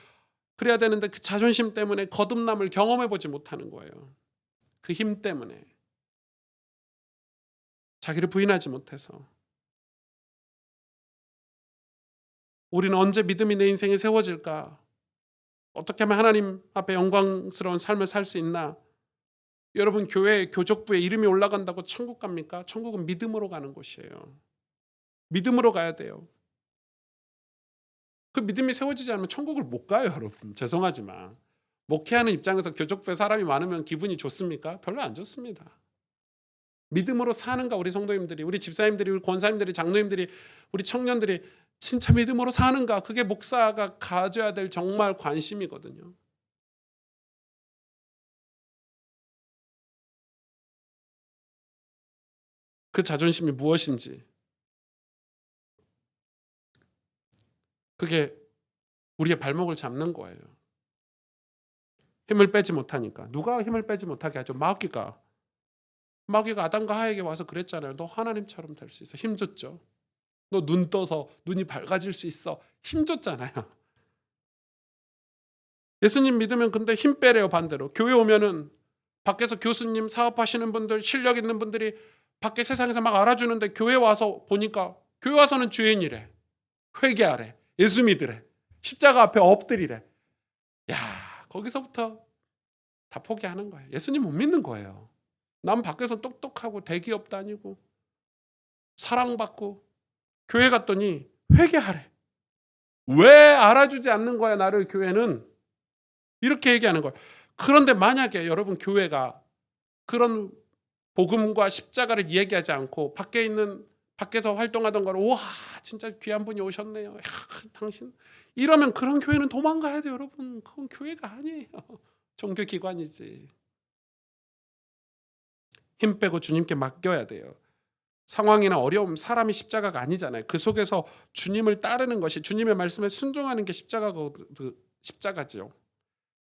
그래야 되는데 그 자존심 때문에 거듭남을 경험해보지 못하는 거예요. 그 힘 때문에 자기를 부인하지 못해서 우리는 언제 믿음이 내 인생에 세워질까? 어떻게 하면 하나님 앞에 영광스러운 삶을 살 수 있나? 여러분 교회 교족부에 이름이 올라간다고 천국 갑니까? 천국은 믿음으로 가는 곳이에요. 믿음으로 가야 돼요. 그 믿음이 세워지지 않으면 천국을 못 가요, 여러분. 죄송하지만. 목회하는 입장에서 교족부에 사람이 많으면 기분이 좋습니까? 별로 안 좋습니다. 믿음으로 사는가 우리 성도님들이, 우리 집사님들이, 우리 권사님들이, 장로님들이, 우리 청년들이 진짜 믿음으로 사는가? 그게 목사가 가져야 될 정말 관심이거든요. 그 자존심이 무엇인지, 그게 우리의 발목을 잡는 거예요. 힘을 빼지 못하니까. 누가 힘을 빼지 못하게 하죠? 마귀가 아담과 하에게 와서 그랬잖아요. 너 하나님처럼 될 수 있어. 힘줬죠. 너 눈 떠서 눈이 밝아질 수 있어. 힘줬잖아요. 예수님 믿으면 근데 힘 빼래요. 반대로. 교회 오면은 밖에서 교수님, 사업하시는 분들, 실력 있는 분들이 밖에 세상에서 막 알아주는데 교회 와서 보니까 교회 와서는 죄인이래. 회개하래. 예수 믿으래. 십자가 앞에 엎드리래. 야, 거기서부터 다 포기하는 거예요. 예수님 못 믿는 거예요. 남 밖에서 똑똑하고 대기업 다니고 사랑받고 교회 갔더니 회개하래. 왜 알아주지 않는 거야 나를 교회는? 이렇게 얘기하는 거예요. 그런데 만약에 여러분 교회가 그런 복음과 십자가를 얘기하지 않고 밖에서 활동하던 걸 와 진짜 귀한 분이 오셨네요. 야, 당신 이러면 그런 교회는 도망가야 돼요, 여러분. 그건 교회가 아니에요. 종교기관이지. 힘 빼고 주님께 맡겨야 돼요. 상황이나 어려움, 사람이 십자가가 아니잖아요. 그 속에서 주님을 따르는 것이, 주님의 말씀에 순종하는 게 십자가죠.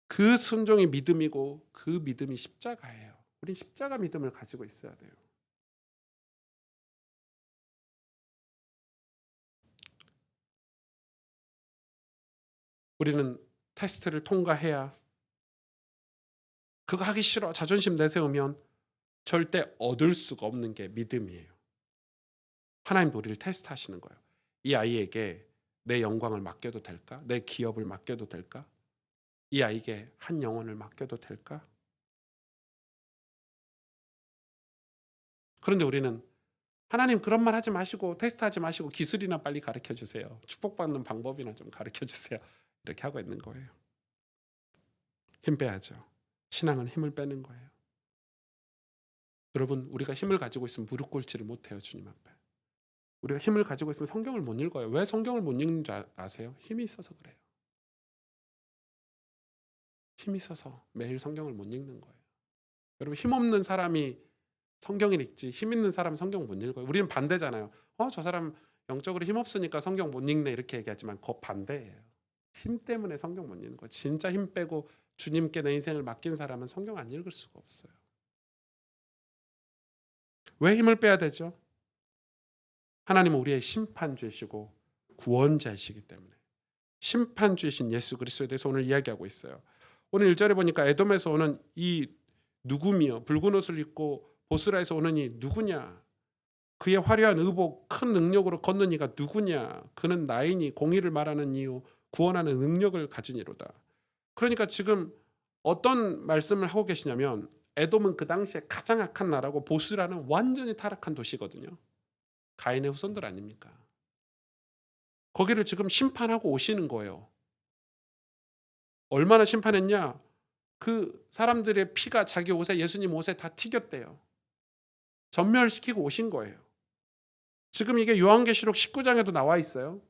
그 순종이 믿음이고 그 믿음이 십자가예요. 우린 십자가 믿음을 가지고 있어야 돼요. 우리는 테스트를 통과해야, 그거 하기 싫어 자존심 내세우면 절대 얻을 수가 없는 게 믿음이에요. 하나님도 우리를 테스트하시는 거예요. 이 아이에게 내 영광을 맡겨도 될까? 내 기업을 맡겨도 될까? 이 아이에게 한 영혼을 맡겨도 될까? 그런데 우리는 하나님 그런 말 하지 마시고 테스트하지 마시고 기술이나 빨리 가르쳐 주세요. 축복받는 방법이나 좀 가르쳐 주세요. 이렇게 하고 있는 거예요. 힘 빼야죠. 신앙은 힘을 빼는 거예요. 여러분, 우리가 힘을 가지고 있으면 무릎 꿇지를 못해요, 주님 앞에. 우리가 힘을 가지고 있으면 성경을 못 읽어요. 왜 성경을 못 읽는 줄 아세요? 힘이 있어서 그래요. 힘이 있어서 매일 성경을 못 읽는 거예요. 여러분, 힘없는 사람이 성경을 읽지 힘 있는 사람은 성경 못 읽어요. 우리는 반대잖아요. 저 사람 영적으로 힘없으니까 성경 못 읽네 이렇게 얘기하지만 그거 반대예요. 힘 때문에 성경 못 읽는 거예요. 진짜 힘 빼고 주님께 내 인생을 맡긴 사람은 성경 안 읽을 수가 없어요. 왜 힘을 빼야 되죠? 하나님은 우리의 심판주이시고 구원자이시기 때문에. 심판주이신 예수 그리스도에 대해서 오늘 이야기하고 있어요. 오늘 1절에 보니까 에돔에서 오는 이 누구며 붉은 옷을 입고 보스라에서 오는 이 누구냐? 그의 화려한 의복 큰 능력으로 걷는 이가 누구냐? 그는 나이니 공의를 말하는 이요 구원하는 능력을 가진 이로다. 그러니까 지금 어떤 말씀을 하고 계시냐면 에돔은 그 당시에 가장 악한 나라고 보스라는 완전히 타락한 도시거든요. 가인의 후손들 아닙니까? 거기를 지금 심판하고 오시는 거예요. 얼마나 심판했냐? 그 사람들의 피가 자기 옷에, 예수님 옷에 다 튀겼대요. 전멸시키고 오신 거예요. 지금 이게 요한계시록 19장에도 나와 있어요.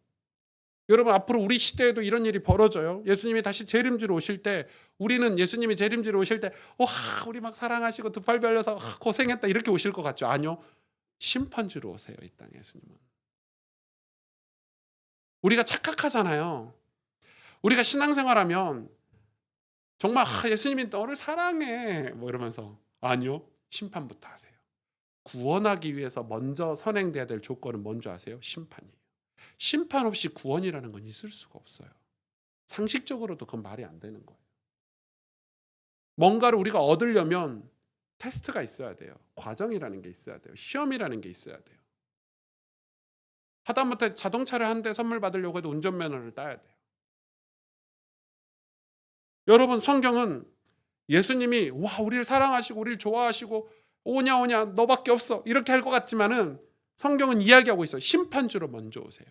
여러분, 앞으로 우리 시대에도 이런 일이 벌어져요. 예수님이 다시 재림지로 오실 때, 우리는 예수님이 재림지로 오실 때 우리 막 사랑하시고 두 팔 벌려서 고생했다 이렇게 오실 것 같죠? 아니요. 심판주로 오세요. 이 땅에 예수님은. 우리가 착각하잖아요. 우리가 신앙생활하면 정말 예수님이 너를 사랑해 뭐 이러면서, 아니요. 심판부터 하세요. 구원하기 위해서 먼저 선행돼야 될 조건은 뭔지 아세요? 심판이에요. 심판 없이 구원이라는 건 있을 수가 없어요. 상식적으로도 그건 말이 안 되는 거예요. 뭔가를 우리가 얻으려면 테스트가 있어야 돼요. 과정이라는 게 있어야 돼요. 시험이라는 게 있어야 돼요. 하다못해 자동차를 한 대 선물 받으려고 해도 운전면허를 따야 돼요. 여러분, 성경은 예수님이 우리를 사랑하시고 우리를 좋아하시고 오냐 너밖에 없어 이렇게 할 것 같지만은 성경은 이야기하고 있어요. 심판주로 먼저 오세요.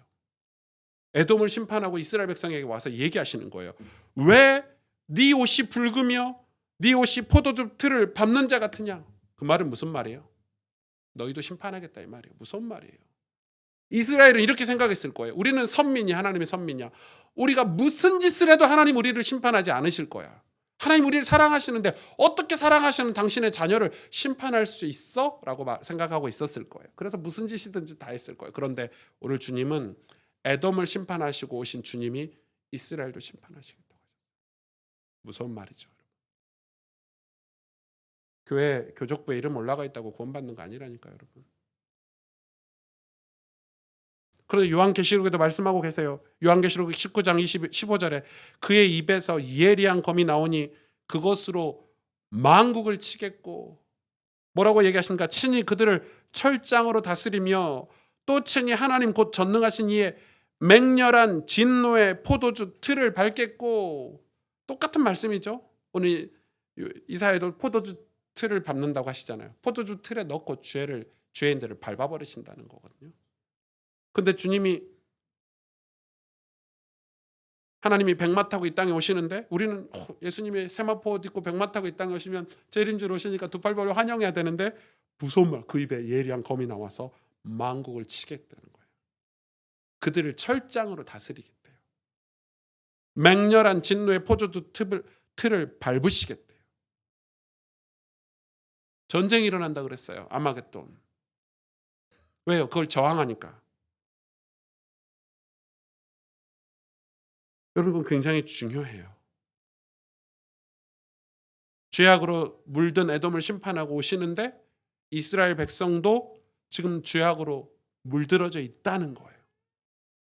에돔을 심판하고 이스라엘 백성에게 와서 얘기하시는 거예요. 왜 네 옷이 붉으며 네 옷이 포도즙 틀을 밟는 자 같으냐? 그 말은 무슨 말이에요? 너희도 심판하겠다 이 말이에요. 무슨 말이에요? 이스라엘은 이렇게 생각했을 거예요. 우리는 선민이 하나님의 선민이야. 우리가 무슨 짓을 해도 하나님 우리를 심판하지 않으실 거야. 하나님 우리를 사랑하시는데 어떻게 사랑하시는 당신의 자녀를 심판할 수 있어? 라고 생각하고 있었을 거예요. 그래서 무슨 짓이든지 다 했을 거예요. 그런데 오늘 주님은 에돔을 심판하시고 오신 주님이 이스라엘도 심판하시겠다고 하셨어요. 무서운 말이죠. 교회 교족부에 이름 올라가 있다고 구원받는 거 아니라니까요, 여러분. 그런데 요한계시록에도 말씀하고 계세요. 요한계시록 19장 15절에 그의 입에서 예리한 검이 나오니 그것으로 만국을 치겠고, 뭐라고 얘기하십니까? 친히 그들을 철장으로 다스리며 또 친히 하나님 곧 전능하신 이의 맹렬한 진노의 포도주 틀을 밟겠고. 똑같은 말씀이죠. 오늘 이사야도 포도주 틀을 밟는다고 하시잖아요. 포도주 틀에 넣고 죄인들을 밟아버리신다는 거거든요. 근데 주님이, 하나님이 백마 타고 이 땅에 오시는데 우리는 예수님이 세마포 옷 입고 백마 타고 이 땅에 오시면 재림주로 오시니까 두 팔 벌려 환영해야 되는데 무서운 말, 그 입에 예리한 검이 나와서 만국을 치겠다는 거예요. 그들을 철장으로 다스리겠대요. 맹렬한 진노의 포도주 틀을 밟으시겠대요. 전쟁이 일어난다 그랬어요. 아마겟돈. 왜요? 그걸 저항하니까. 여러분, 굉장히 중요해요. 죄악으로 물든 에돔을 심판하고 오시는데 이스라엘 백성도 지금 죄악으로 물들어져 있다는 거예요.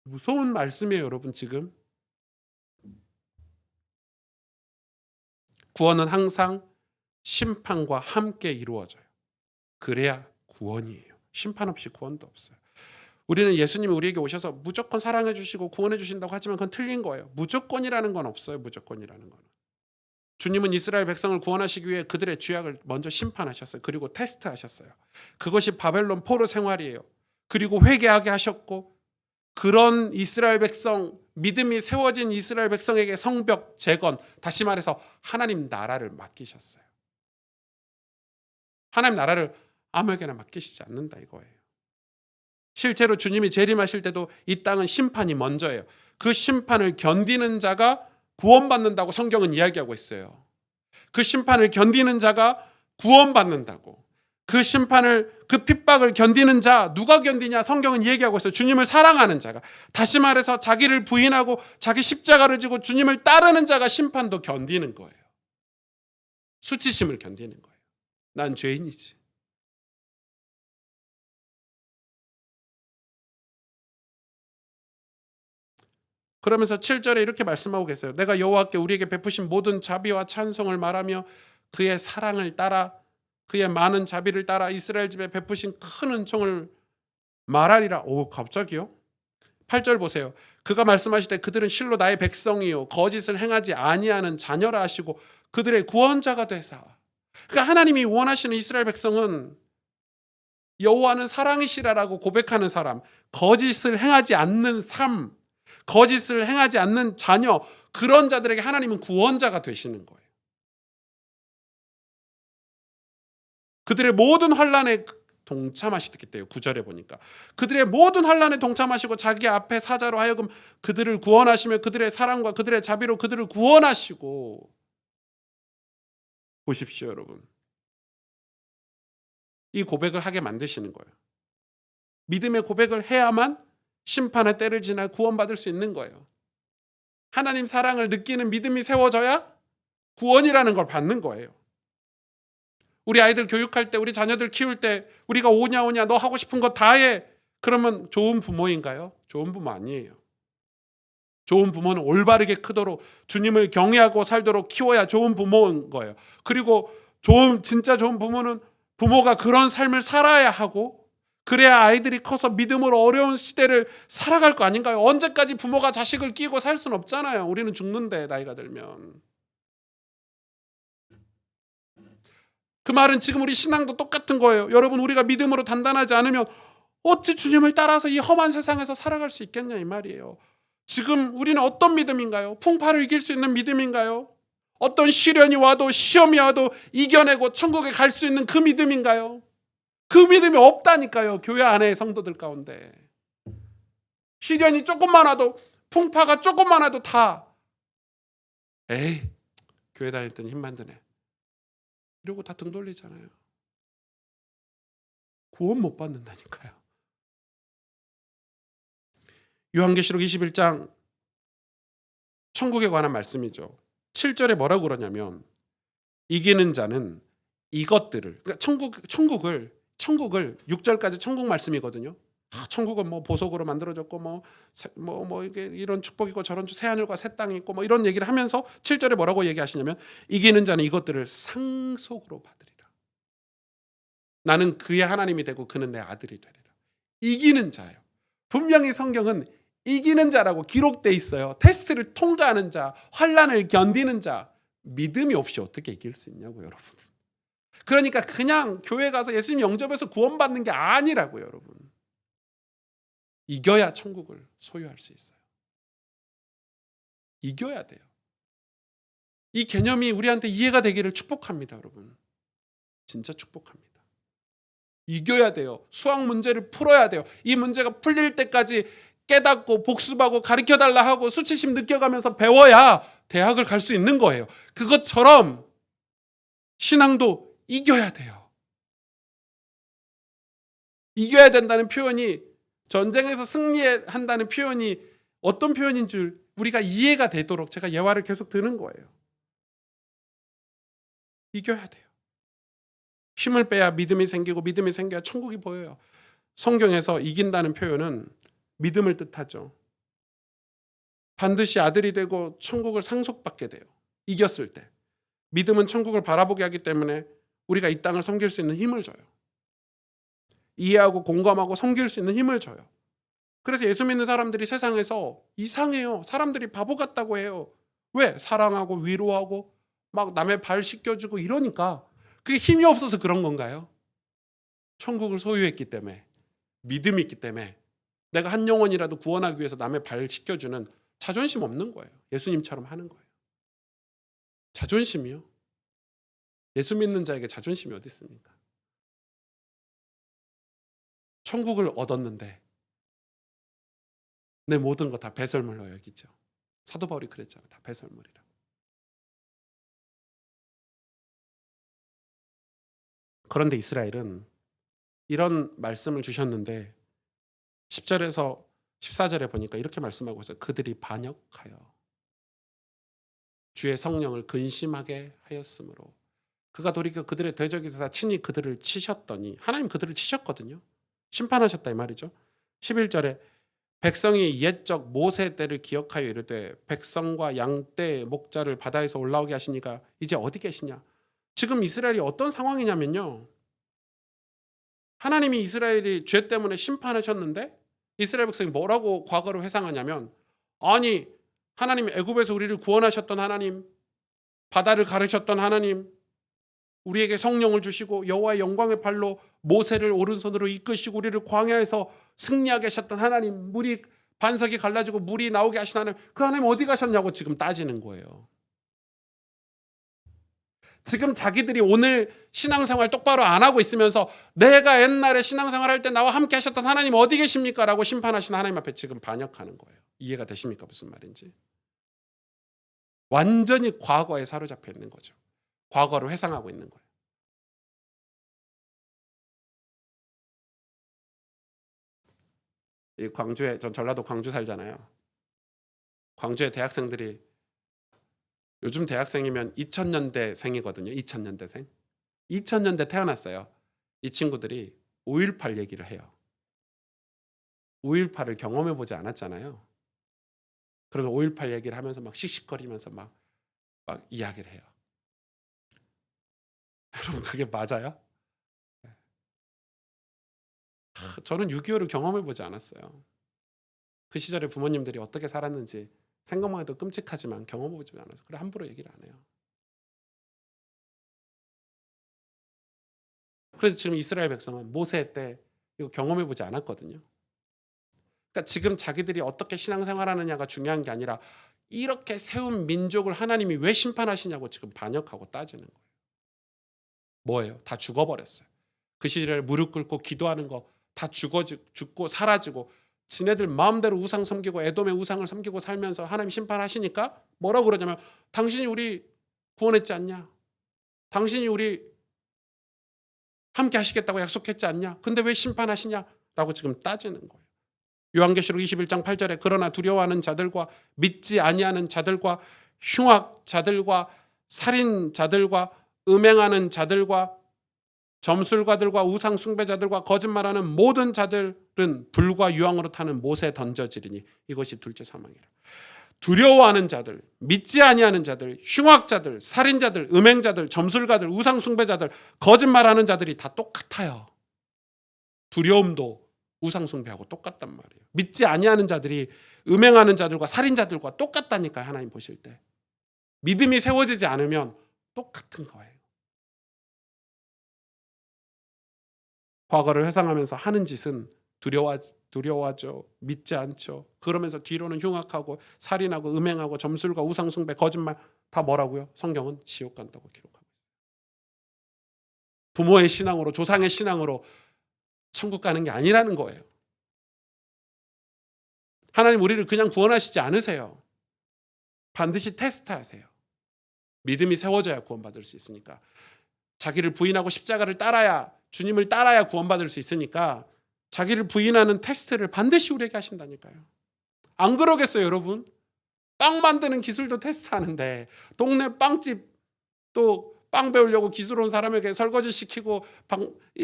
무서운 말씀이에요, 여러분. 지금 구원은 항상 심판과 함께 이루어져요. 그래야 구원이에요. 심판 없이 구원도 없어요. 우리는 예수님이 우리에게 오셔서 무조건 사랑해 주시고 구원해 주신다고 하지만 그건 틀린 거예요. 무조건이라는 건 없어요. 무조건이라는 건. 주님은 이스라엘 백성을 구원하시기 위해 그들의 죄악을 먼저 심판하셨어요. 그리고 테스트하셨어요. 그것이 바벨론 포로 생활이에요. 그리고 회개하게 하셨고, 그런 이스라엘 백성, 믿음이 세워진 이스라엘 백성에게 성벽 재건, 다시 말해서 하나님 나라를 맡기셨어요. 하나님 나라를 아무에게나 맡기시지 않는다 이거예요. 실제로 주님이 재림하실 때도 이 땅은 심판이 먼저예요. 그 심판을 견디는 자가 구원받는다고 성경은 이야기하고 있어요. 그 심판을 견디는 자가 구원받는다고. 그 심판을, 그 핍박을 견디는 자, 누가 견디냐? 성경은 얘기하고 있어요. 주님을 사랑하는 자가. 다시 말해서 자기를 부인하고 자기 십자가를 지고 주님을 따르는 자가 심판도 견디는 거예요. 수치심을 견디는 거예요. 난 죄인이지. 그러면서 7절에 이렇게 말씀하고 계세요. 내가 여호와께 우리에게 베푸신 모든 자비와 찬송을 말하며 그의 사랑을 따라, 그의 많은 자비를 따라 이스라엘 집에 베푸신 큰 은총을 말하리라. 오, 갑자기요? 8절 보세요. 그가 말씀하시되 그들은 실로 나의 백성이요 거짓을 행하지 아니하는 자녀라 하시고 그들의 구원자가 되사. 그러니까 하나님이 원하시는 이스라엘 백성은 여호와는 사랑이시라라고 고백하는 사람, 거짓을 행하지 않는 삶, 거짓을 행하지 않는 자녀, 그런 자들에게 하나님은 구원자가 되시는 거예요. 그들의 모든 환난에 동참하시기 때문에 9절에 보니까 그들의 모든 환난에 동참하시고 자기 앞에 사자로 하여금 그들을 구원하시며 그들의 사랑과 그들의 자비로 그들을 구원하시고. 보십시오, 여러분. 이 고백을 하게 만드시는 거예요. 믿음의 고백을 해야만 심판의 때를 지나 구원받을 수 있는 거예요. 하나님 사랑을 느끼는 믿음이 세워져야 구원이라는 걸 받는 거예요. 우리 아이들 교육할 때, 우리 자녀들 키울 때 우리가 오냐 너 하고 싶은 거 다 해. 그러면 좋은 부모인가요? 좋은 부모 아니에요. 좋은 부모는 올바르게 크도록 주님을 경외하고 살도록 키워야 좋은 부모인 거예요. 그리고 진짜 좋은 부모는 부모가 그런 삶을 살아야 하고, 그래야 아이들이 커서 믿음으로 어려운 시대를 살아갈 거 아닌가요? 언제까지 부모가 자식을 끼고 살 수는 없잖아요. 우리는 죽는데, 나이가 들면. 그 말은 지금 우리 신앙도 똑같은 거예요. 여러분, 우리가 믿음으로 단단하지 않으면 어찌 주님을 따라서 이 험한 세상에서 살아갈 수 있겠냐 이 말이에요. 지금 우리는 어떤 믿음인가요? 풍파를 이길 수 있는 믿음인가요? 어떤 시련이 와도 시험이 와도 이겨내고 천국에 갈 수 있는 그 믿음인가요? 그 믿음이 없다니까요. 교회 안에 성도들 가운데. 시련이 조금만 와도 풍파가 조금만 와도 다 에이 교회 다녔더니 힘만 드네. 이러고 다 등 돌리잖아요. 구원 못 받는다니까요. 요한계시록 21장 천국에 관한 말씀이죠. 7절에 뭐라고 그러냐면 이기는 자는 이것들을 그러니까 천국을 6절까지 천국 말씀이거든요. 천국은 뭐 보석으로 만들어졌고 뭐 이게 이런 축복이고 저런 새 하늘과 새 땅이 있고 뭐 이런 얘기를 하면서 7절에 뭐라고 얘기하시냐면 이기는 자는 이것들을 상속으로 받으리라. 나는 그의 하나님이 되고 그는 내 아들이 되리라. 이기는 자예요. 분명히 성경은 이기는 자라고 기록돼 있어요. 테스트를 통과하는 자, 환난을 견디는 자. 믿음이 없이 어떻게 이길 수 있냐고 여러분. 그러니까 그냥 교회 가서 예수님 영접해서 구원받는 게 아니라고요, 여러분. 이겨야 천국을 소유할 수 있어요. 이겨야 돼요. 이 개념이 우리한테 이해가 되기를 축복합니다, 여러분. 진짜 축복합니다. 이겨야 돼요. 수학 문제를 풀어야 돼요. 이 문제가 풀릴 때까지 깨닫고 복습하고 가르쳐달라 하고 수치심 느껴가면서 배워야 대학을 갈 수 있는 거예요. 그것처럼 신앙도 이겨야 돼요. 이겨야 된다는 표현이 전쟁에서 승리한다는 표현이 어떤 표현인 줄 우리가 이해가 되도록 제가 예화를 계속 드는 거예요. 이겨야 돼요. 힘을 빼야 믿음이 생기고 믿음이 생겨야 천국이 보여요. 성경에서 이긴다는 표현은 믿음을 뜻하죠. 반드시 아들이 되고 천국을 상속받게 돼요. 이겼을 때. 믿음은 천국을 바라보게 하기 때문에 우리가 이 땅을 섬길 수 있는 힘을 줘요. 이해하고 공감하고 섬길 수 있는 힘을 줘요. 그래서 예수 믿는 사람들이 세상에서 이상해요. 사람들이 바보 같다고 해요. 왜? 사랑하고 위로하고 막 남의 발 씻겨주고 이러니까 그게 힘이 없어서 그런 건가요? 천국을 소유했기 때문에 믿음이 있기 때문에 내가 한 영혼이라도 구원하기 위해서 남의 발 씻겨주는 자존심 없는 거예요. 예수님처럼 하는 거예요. 자존심이요? 예수 믿는 자에게 자존심이 어디 있습니까? 천국을 얻었는데 내 모든 거 다 배설물로 여기죠. 사도 바울이 그랬잖아요. 다 배설물이라. 그런데 이스라엘은 이런 말씀을 주셨는데 10절에서 14절에 보니까 이렇게 말씀하고 있어요. 그들이 반역하여 주의 성령을 근심하게 하였으므로 그가 돌이켜 그들의 대적에서 친히 그들을 치셨더니 하나님 그들을 치셨거든요. 심판하셨다 이 말이죠. 11절에 백성이 옛적 모세 때를 기억하여 이르되 백성과 양떼 목자를 바다에서 올라오게 하시니까 이제 어디 계시냐. 지금 이스라엘이 어떤 상황이냐면요. 하나님이 이스라엘이 죄 때문에 심판하셨는데 이스라엘 백성이 뭐라고 과거를 회상하냐면 아니 하나님 애굽에서 우리를 구원하셨던 하나님 바다를 가르셨던 하나님 우리에게 성령을 주시고 여호와의 영광의 발로 모세를 오른손으로 이끄시고 우리를 광야에서 승리하게 하셨던 하나님 물이 반석이 갈라지고 물이 나오게 하신 하나님 그 하나님 어디 가셨냐고 지금 따지는 거예요. 지금 자기들이 오늘 신앙생활 똑바로 안 하고 있으면서 내가 옛날에 신앙생활 할 때 나와 함께 하셨던 하나님 어디 계십니까? 라고 심판하신 하나님 앞에 지금 반역하는 거예요. 이해가 되십니까? 무슨 말인지. 완전히 과거에 사로잡혀 있는 거죠. 과거를 회상하고 있는 거예요. 이 광주에 전 전라도 광주 살잖아요. 광주의 대학생들이 요즘 대학생이면 2000년대생이거든요. 2000년대생. 2000년대 태어났어요. 이 친구들이 5.18 얘기를 해요. 5.18을 경험해 보지 않았잖아요. 그래서 5.18 얘기를 하면서 막 씩씩거리면서 막 이야기를 해요. 여러분 그게 맞아요? 저는 6.25를 경험해 보지 않았어요. 그 시절에 부모님들이 어떻게 살았는지 생각만 해도 끔찍하지만 경험해 보지 않아서 그래 함부로 얘기를 안 해요. 그래서 지금 이스라엘 백성은 모세 때 이거 경험해 보지 않았거든요. 그러니까 지금 자기들이 어떻게 신앙생활하느냐가 중요한 게 아니라 이렇게 세운 민족을 하나님이 왜 심판하시냐고 지금 반역하고 따지는 거예요. 뭐예요? 다 죽어버렸어요. 그 시절에 무릎 꿇고 기도하는 거 다 죽고 사라지고 지네들 마음대로 우상 섬기고 에돔의 우상을 섬기고 살면서 하나님 심판하시니까 뭐라고 그러냐면 당신이 우리 구원했지 않냐? 당신이 우리 함께 하시겠다고 약속했지 않냐? 근데 왜 심판하시냐? 라고 지금 따지는 거예요. 요한계시록 21장 8절에 그러나 두려워하는 자들과 믿지 아니하는 자들과 흉악자들과 살인자들과 음행하는 자들과 점술가들과 우상 숭배자들과 거짓말하는 모든 자들은 불과 유황으로 타는 못에 던져지리니 이것이 둘째 사망이라. 두려워하는 자들, 믿지 아니하는 자들, 흉악자들, 살인자들, 음행자들, 점술가들, 우상 숭배자들, 거짓말하는 자들이 다 똑같아요. 두려움도 우상 숭배하고 똑같단 말이에요. 믿지 아니하는 자들이 음행하는 자들과 살인자들과 똑같다니까요. 하나님 보실 때. 믿음이 세워지지 않으면 똑같은 거예요. 과거를 회상하면서 하는 짓은 두려워하죠. 믿지 않죠. 그러면서 뒤로는 흉악하고 살인하고 음행하고 점술과 우상숭배 거짓말 다 뭐라고요? 성경은 지옥 간다고 기록하고 있어요. 부모의 신앙으로 조상의 신앙으로 천국 가는 게 아니라는 거예요. 하나님 우리를 그냥 구원하시지 않으세요. 반드시 테스트하세요. 믿음이 세워져야 구원받을 수 있으니까. 자기를 부인하고 십자가를 따라야 주님을 따라야 구원받을 수 있으니까 자기를 부인하는 테스트를 반드시 우리에게 하신다니까요. 안 그러겠어요, 여러분? 빵 만드는 기술도 테스트하는데 동네 빵집 또 빵 배우려고 기술 온 사람에게 설거지 시키고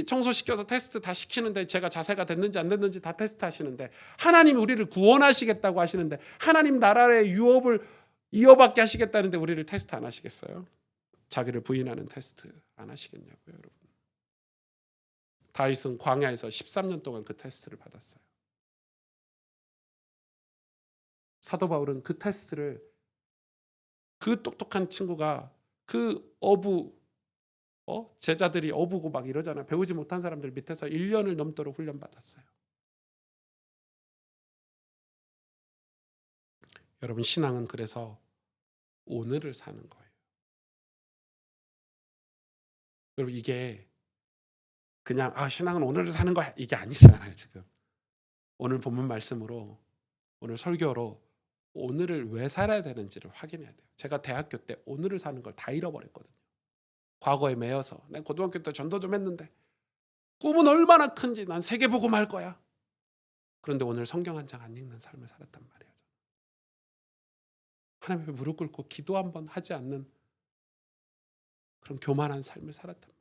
청소시켜서 테스트 다 시키는데 제가 자세가 됐는지 안 됐는지 다 테스트 하시는데 하나님이 우리를 구원하시겠다고 하시는데 하나님 나라의 유업을 이어받게 하시겠다는데 우리를 테스트 안 하시겠어요? 자기를 부인하는 테스트 안 하시겠냐고요, 여러분. 다윗은 광야에서 13년 동안 그 테스트를 받았어요. 사도 바울은 그 테스트를 그 똑똑한 친구가 그 제자들이 어부고 막 이러잖아요. 배우지 못한 사람들 밑에서 1년을 넘도록 훈련받았어요. 여러분 신앙은 그래서 오늘을 사는 거예요. 여러분 이게 그냥 신앙은 오늘을 사는 거야 이게 아니잖아요. 지금 오늘 본문 말씀으로 오늘 설교로 오늘을 왜 살아야 되는지를 확인해야 돼요. 제가 대학교 때 오늘을 사는 걸 다 잃어버렸거든요. 과거에 매여서 난 고등학교 때 전도 좀 했는데 꿈은 얼마나 큰지 난 세계복음 할 거야. 그런데 오늘 성경 한 장 안 읽는 삶을 살았단 말이에요. 하나님 앞에 무릎 꿇고 기도 한번 하지 않는 그런 교만한 삶을 살았단 말이에요.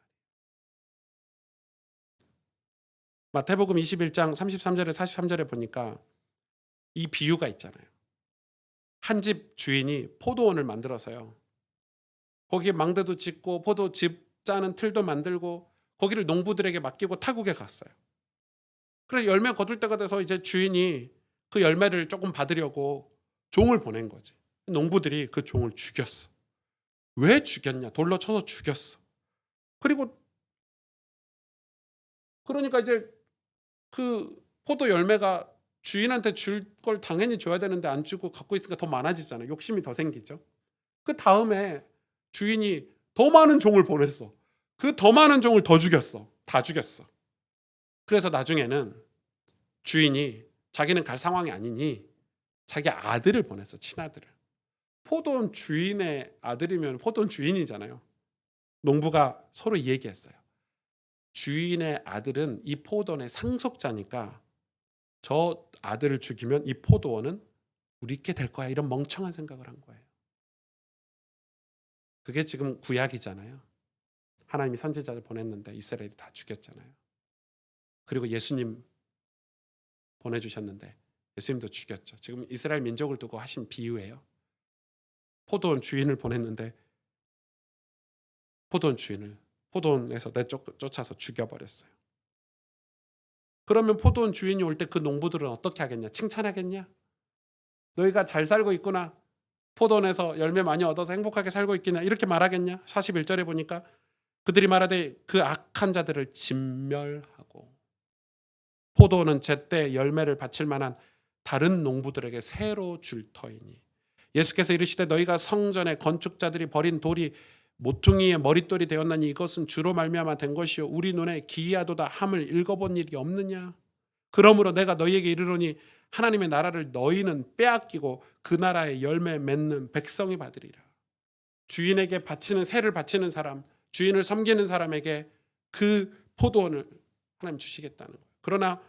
마태복음 21장 33절에 43절에 보니까 이 비유가 있잖아요. 한 집 주인이 포도원을 만들어서요. 거기에 망대도 짓고 포도즙 짜는 틀도 만들고 거기를 농부들에게 맡기고 타국에 갔어요. 그래서 열매 거둘 때가 돼서 이제 주인이 그 열매를 조금 받으려고 종을 보낸 거지. 농부들이 그 종을 죽였어. 왜 죽였냐? 돌로 쳐서 죽였어. 그러니까 이제 그 포도 열매가 주인한테 줄 걸 당연히 줘야 되는데 안 주고 갖고 있으니까 더 많아지잖아요. 욕심이 더 생기죠. 그 다음에 주인이 더 많은 종을 보냈어. 그 더 많은 종을 더 죽였어. 다 죽였어. 그래서 나중에는 주인이 자기는 갈 상황이 아니니 자기 아들을 보냈어. 친아들을. 포도원 주인의 아들이면 포도원 주인이잖아요. 농부가 서로 얘기했어요. 주인의 아들은 이 포도원의 상속자니까 저 아들을 죽이면 이 포도원은 우리께 될 거야. 이런 멍청한 생각을 한 거예요. 그게 지금 구약이잖아요. 하나님이 선지자를 보냈는데 이스라엘이 다 죽였잖아요. 그리고 예수님 보내주셨는데 예수님도 죽였죠. 지금 이스라엘 민족을 두고 하신 비유예요. 포도원 주인을 보냈는데 포도원에서 쫓아서 죽여버렸어요. 그러면 포도원 주인이 올 때 그 농부들은 어떻게 하겠냐? 칭찬하겠냐? 너희가 잘 살고 있구나. 포도원에서 열매 많이 얻어서 행복하게 살고 있겠냐? 이렇게 말하겠냐? 41절에 보니까 그들이 말하되 그 악한 자들을 진멸하고 포도원은 제때 열매를 바칠 만한 다른 농부들에게 새로 줄 터이니. 예수께서 이르시되 너희가 성전의 건축자들이 버린 돌이 모퉁이의 머릿돌이 되었나니 이것은 주로 말미암아 된 것이요 우리 눈에 기이하도다 함을 읽어본 일이 없느냐. 그러므로 내가 너희에게 이르노니 하나님의 나라를 너희는 빼앗기고 그 나라의 열매 맺는 백성이 받으리라. 주인에게 바치는 새를 바치는 사람, 주인을 섬기는 사람에게 그 포도원을 하나님 주시겠다는 거예요. 그러나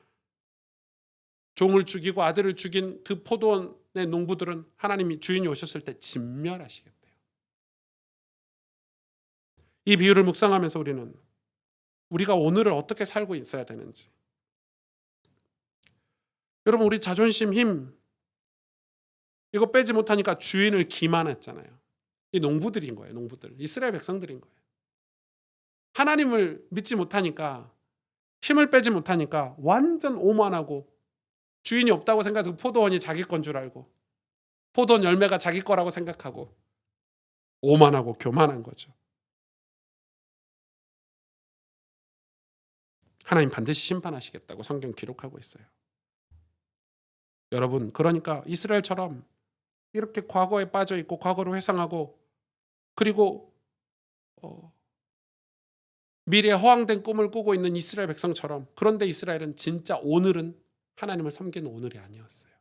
종을 죽이고 아들을 죽인 그 포도원의 농부들은 하나님이 주인이 오셨을 때 진멸하시겠대요. 이 비유를 묵상하면서 우리가 오늘을 어떻게 살고 있어야 되는지. 여러분, 우리 자존심, 힘 이거 빼지 못하니까 주인을 기만했잖아요. 이 농부들인 거예요. 농부들. 이스라엘 백성들인 거예요. 하나님을 믿지 못하니까, 힘을 빼지 못하니까 완전 오만하고 주인이 없다고 생각해서 포도원이 자기 건 줄 알고 포도원 열매가 자기 거라고 생각하고 오만하고 교만한 거죠. 하나님 반드시 심판하시겠다고 성경 기록하고 있어요. 여러분, 그러니까 이스라엘처럼 이렇게 과거에 빠져 있고 과거를 회상하고 그리고 미래에 허황된 꿈을 꾸고 있는 이스라엘 백성처럼, 그런데 이스라엘은 진짜 오늘은 하나님을 섬기는 오늘이 아니었어요.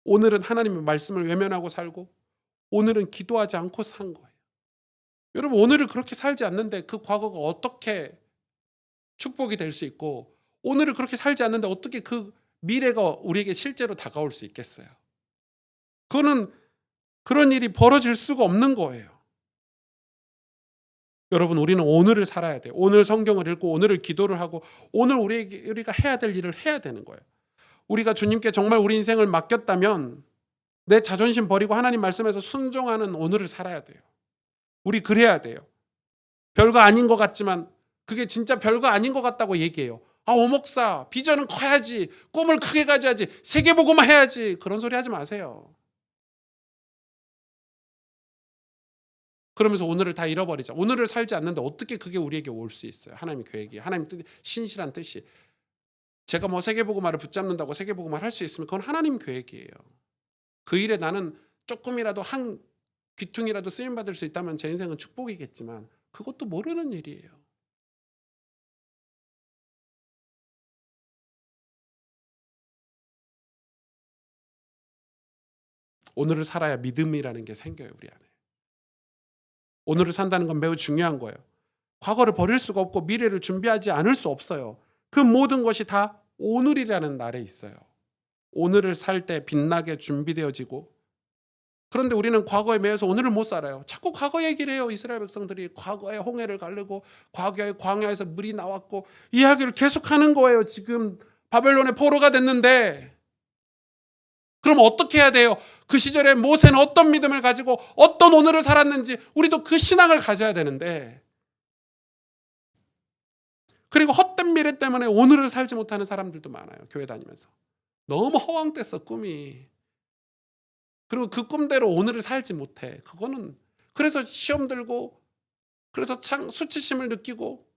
오늘은 하나님의 말씀을 외면하고 살고 오늘은 기도하지 않고 산 거예요. 여러분, 오늘을 그렇게 살지 않는데 그 과거가 어떻게 축복이 될 수 있고, 오늘을 그렇게 살지 않는데 어떻게 그 미래가 우리에게 실제로 다가올 수 있겠어요? 그거는 그런 일이 벌어질 수가 없는 거예요. 여러분, 우리는 오늘을 살아야 돼요. 오늘 성경을 읽고 오늘을 기도를 하고 오늘 우리가 해야 될 일을 해야 되는 거예요. 우리가 주님께 정말 우리 인생을 맡겼다면 내 자존심 버리고 하나님 말씀에서 순종하는 오늘을 살아야 돼요. 우리 그래야 돼요. 별거 아닌 것 같지만 그게 진짜 별거 아닌 것 같다고 얘기해요. 오 목사, 비전은 커야지, 꿈을 크게 가져야지, 세계복음화 해야지, 그런 소리 하지 마세요. 그러면서 오늘을 다 잃어버리자. 오늘을 살지 않는데 어떻게 그게 우리에게 올 수 있어요? 하나님의 계획이, 하나님 뜻이, 신실한 뜻이. 제가 뭐 세계복음화를 붙잡는다고 세계복음화를 할 수 있으면 그건 하나님 계획이에요. 그 일에 나는 조금이라도 한 귀퉁이라도 쓰임받을 수 있다면 제 인생은 축복이겠지만 그것도 모르는 일이에요. 오늘을 살아야 믿음이라는 게 생겨요, 우리 안에. 오늘을 산다는 건 매우 중요한 거예요. 과거를 버릴 수가 없고 미래를 준비하지 않을 수 없어요. 그 모든 것이 다 오늘이라는 날에 있어요. 오늘을 살 때 빛나게 준비되어지고, 그런데 우리는 과거에 매여서 오늘을 못 살아요. 자꾸 과거 얘기를 해요. 이스라엘 백성들이 과거에 홍해를 가르고 과거에 광야에서 물이 나왔고 이야기를 계속하는 거예요. 지금 바벨론의 포로가 됐는데 그럼 어떻게 해야 돼요? 그 시절에 모세는 어떤 믿음을 가지고 어떤 오늘을 살았는지 우리도 그 신앙을 가져야 되는데, 그리고 헛된 미래 때문에 오늘을 살지 못하는 사람들도 많아요. 교회 다니면서. 너무 허황됐어, 꿈이. 그리고 그 꿈대로 오늘을 살지 못해. 그거는 그래서 시험 들고 그래서 수치심을 느끼고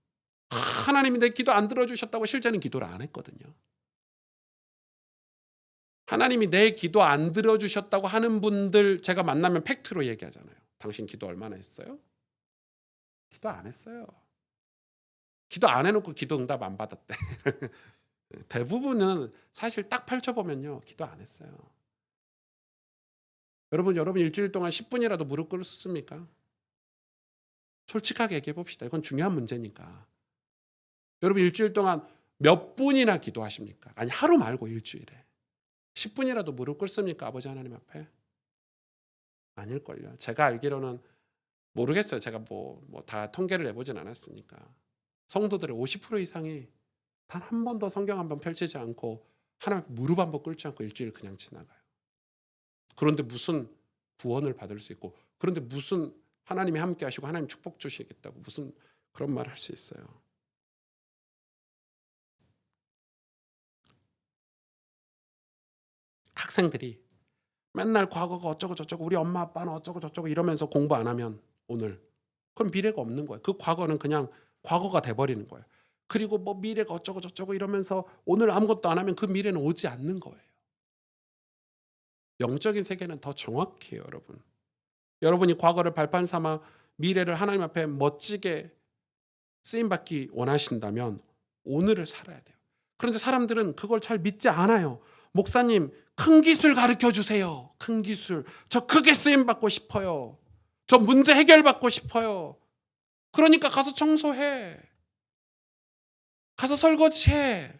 하나님이 내 기도 안 들어주셨다고 실제는 기도를 안 했거든요. 하나님이 내 기도 안 들어주셨다고 하는 분들 제가 만나면 팩트로 얘기하잖아요. 당신 기도 얼마나 했어요? 기도 안 했어요. 기도 안 해놓고 기도 응답 안 받았대. 대부분은 사실 딱 펼쳐보면요, 기도 안 했어요. 여러분 일주일 동안 10분이라도 무릎 꿇었습니까? 솔직하게 얘기해 봅시다. 이건 중요한 문제니까. 여러분 일주일 동안 몇 분이나 기도하십니까? 아니, 하루 말고 일주일에 10분이라도 무릎 꿇습니까? 아버지 하나님 앞에? 아닐걸요. 제가 알기로는 모르겠어요. 제가 뭐 다 통계를 내보진 않았으니까. 성도들의 50% 이상이 단 한 번도 성경 한 번 펼치지 않고 하나님 앞에 무릎 한 번 꿇지 않고 일주일 그냥 지나가요. 그런데 무슨 구원을 받을 수 있고, 그런데 무슨 하나님이 함께 하시고 하나님 축복 주시겠다고 무슨 그런 말 할 수 있어요. 학생들이 맨날 과거가 어쩌고 저쩌고 우리 엄마 아빠는 어쩌고 저쩌고 이러면서 공부 안 하면 오늘 그럼 미래가 없는 거예요. 그 과거는 그냥 과거가 돼버리는 거예요. 그리고 뭐 미래가 어쩌고 저쩌고 이러면서 오늘 아무것도 안 하면 그 미래는 오지 않는 거예요. 영적인 세계는 더 정확해요, 여러분. 여러분이 과거를 발판 삼아 미래를 하나님 앞에 멋지게 쓰임받기 원하신다면 오늘을 살아야 돼요. 그런데 사람들은 그걸 잘 믿지 않아요. 목사님, 큰 기술 가르쳐 주세요. 큰 기술. 저 크게 쓰임받고 싶어요. 저 문제 해결받고 싶어요. 그러니까 가서 청소해. 가서 설거지해.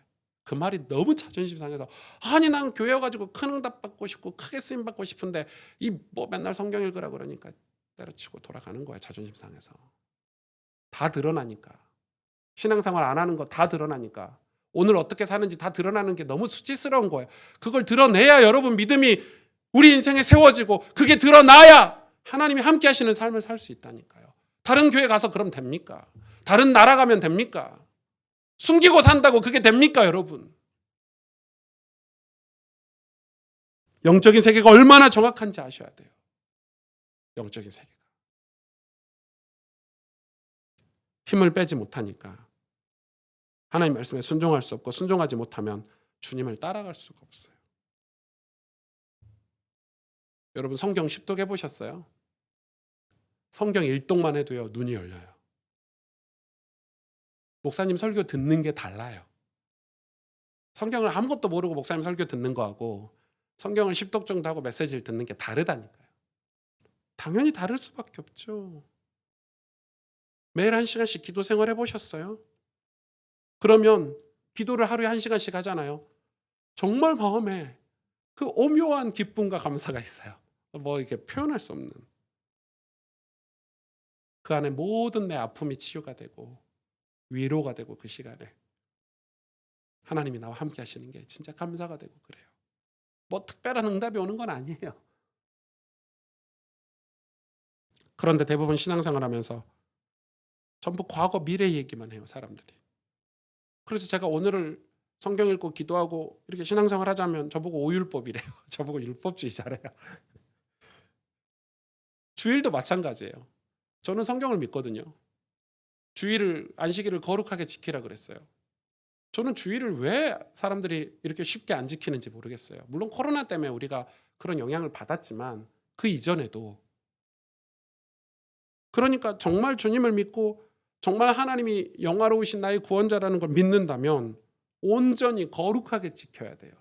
그 말이 너무 자존심 상해서 아니 난 교회 와가지고 큰 응답 받고 싶고 크게 쓰임 받고 싶은데 이 뭐 맨날 성경 읽으라 그러니까 때려치고 돌아가는 거야. 자존심 상해서. 다 드러나니까. 신앙생활 안 하는 거 다 드러나니까. 오늘 어떻게 사는지 다 드러나는 게 너무 수치스러운 거예요. 그걸 드러내야 여러분 믿음이 우리 인생에 세워지고 그게 드러나야 하나님이 함께 하시는 삶을 살 수 있다니까요. 다른 교회 가서 그럼 됩니까? 다른 나라 가면 됩니까? 숨기고 산다고 그게 됩니까, 여러분? 영적인 세계가 얼마나 정확한지 아셔야 돼요. 영적인 세계가. 힘을 빼지 못하니까 하나님 말씀에 순종할 수 없고 순종하지 못하면 주님을 따라갈 수가 없어요. 여러분 성경 십독 해보셨어요? 성경 일독만 해도요 눈이 열려요. 목사님 설교 듣는 게 달라요. 성경을 아무것도 모르고 목사님 설교 듣는 거하고 성경을 십독 정도 하고 메시지를 듣는 게 다르다니까요. 당연히 다를 수밖에 없죠. 매일 1시간씩 기도 생활 해보셨어요? 그러면 기도를 하루에 1시간씩 하잖아요. 정말 마음에 그 오묘한 기쁨과 감사가 있어요. 뭐 이렇게 표현할 수 없는. 그 안에 모든 내 아픔이 치유가 되고 위로가 되고 그 시간에 하나님이 나와 함께 하시는 게 진짜 감사가 되고 그래요. 뭐 특별한 응답이 오는 건 아니에요. 그런데 대부분 신앙생활 하면서 전부 과거 미래 얘기만 해요, 사람들이. 그래서 제가 오늘을 성경 읽고 기도하고 이렇게 신앙생활 하자면 저보고 오율법이래요. 저보고 율법주의자래요. 주일도 마찬가지예요. 저는 성경을 믿거든요. 주일을 안식일을 거룩하게 지키라 그랬어요. 저는 주일을 왜 사람들이 이렇게 쉽게 안 지키는지 모르겠어요. 물론 코로나 때문에 우리가 그런 영향을 받았지만 그 이전에도 그러니까 정말 주님을 믿고 정말 하나님이 영화로우신 나의 구원자라는 걸 믿는다면 온전히 거룩하게 지켜야 돼요.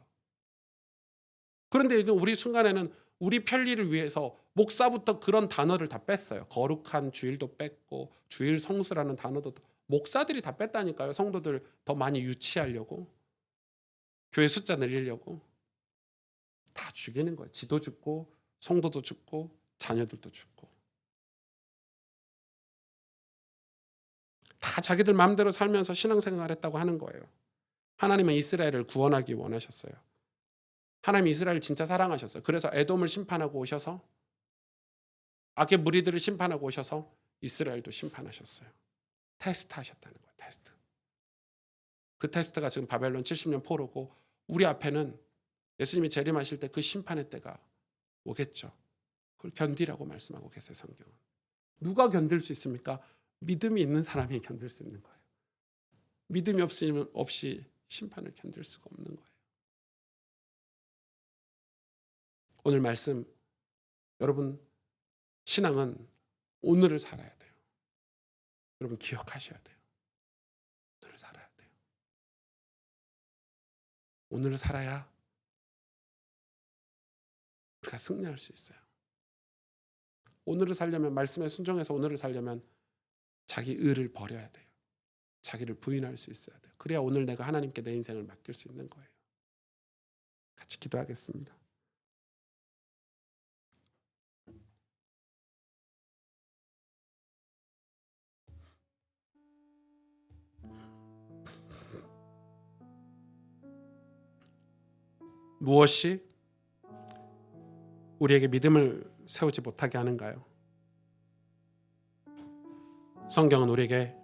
그런데 우리 순간에는 우리 편리를 위해서 목사부터 그런 단어를 다 뺐어요. 거룩한 주일도 뺐고 주일 성수라는 단어도 목사들이 다 뺐다니까요. 성도들 더 많이 유치하려고 교회 숫자 늘리려고 다 죽이는 거예요. 지도 죽고 성도도 죽고 자녀들도 죽고 다 자기들 마음대로 살면서 신앙생활했다고 하는 거예요. 하나님은 이스라엘을 구원하기 원하셨어요. 하나님이 이스라엘을 진짜 사랑하셨어요. 그래서 에돔을 심판하고 오셔서 악의 무리들을 심판하고 오셔서 이스라엘도 심판하셨어요. 테스트 하셨다는 거예요. 테스트. 그 테스트가 지금 바벨론 70년 포로고 우리 앞에는 예수님이 재림하실 때 그 심판의 때가 오겠죠. 그걸 견디라고 말씀하고 계세요. 성경은. 누가 견딜 수 있습니까? 믿음이 있는 사람이 견딜 수 있는 거예요. 믿음이 없이 심판을 견딜 수가 없는 거예요. 오늘 말씀 여러분 신앙은 오늘을 살아야 돼요. 여러분 기억하셔야 돼요. 오늘을 살아야 돼요. 오늘을 살아야 우리가 승리할 수 있어요. 오늘을 살려면 말씀에 순종해서 오늘을 살려면 자기 의를 버려야 돼요. 자기를 부인할 수 있어야 돼요. 그래야 오늘 내가 하나님께 내 인생을 맡길 수 있는 거예요. 같이 기도하겠습니다. 무엇이 우리에게 믿음을 세우지 못하게 하는가요? 성경은 우리에게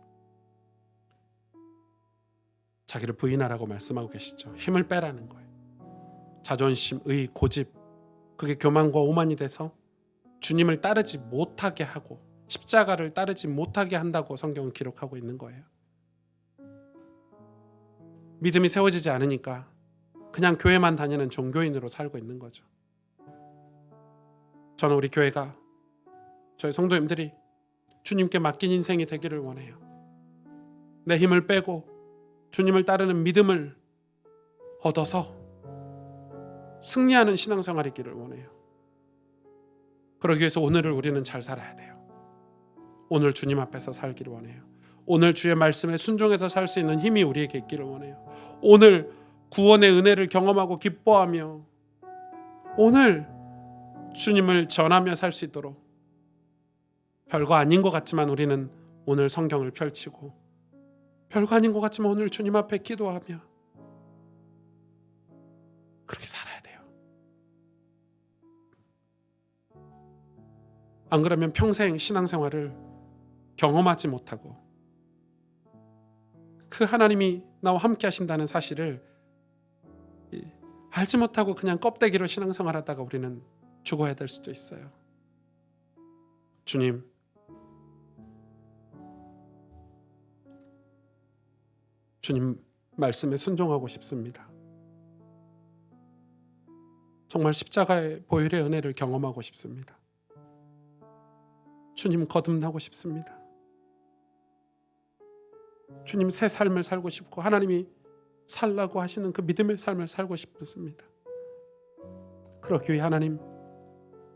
자기를 부인하라고 말씀하고 계시죠. 힘을 빼라는 거예요. 자존심, 의, 고집 그게 교만과 오만이 돼서 주님을 따르지 못하게 하고 십자가를 따르지 못하게 한다고 성경은 기록하고 있는 거예요. 믿음이 세워지지 않으니까 그냥 교회만 다니는 종교인으로 살고 있는 거죠. 저는 우리 교회가, 저희 성도님들이 주님께 맡긴 인생이 되기를 원해요. 내 힘을 빼고 주님을 따르는 믿음을 얻어서 승리하는 신앙생활이기를 원해요. 그러기 위해서 오늘을 우리는 잘 살아야 돼요. 오늘 주님 앞에서 살기를 원해요. 오늘 주의 말씀에 순종해서 살 수 있는 힘이 우리에게 있기를 원해요. 오늘 구원의 은혜를 경험하고 기뻐하며 오늘 주님을 전하며 살 수 있도록, 별거 아닌 것 같지만 우리는 오늘 성경을 펼치고, 별거 아닌 것 같지만 오늘 주님 앞에 기도하며 그렇게 살아야 돼요. 안 그러면 평생 신앙생활을 경험하지 못하고 그 하나님이 나와 함께 하신다는 사실을 알지 못하고 그냥 껍데기로 신앙생활하다가 우리는 죽어야 될 수도 있어요. 주님, 주님 말씀에 순종하고 싶습니다. 정말 십자가의 보혈의 은혜를 경험하고 싶습니다. 주님 거듭나고 싶습니다. 주님 새 삶을 살고 싶고 하나님이 살라고 하시는 그 믿음의 삶을 살고 싶습니다. 그러기 위해 하나님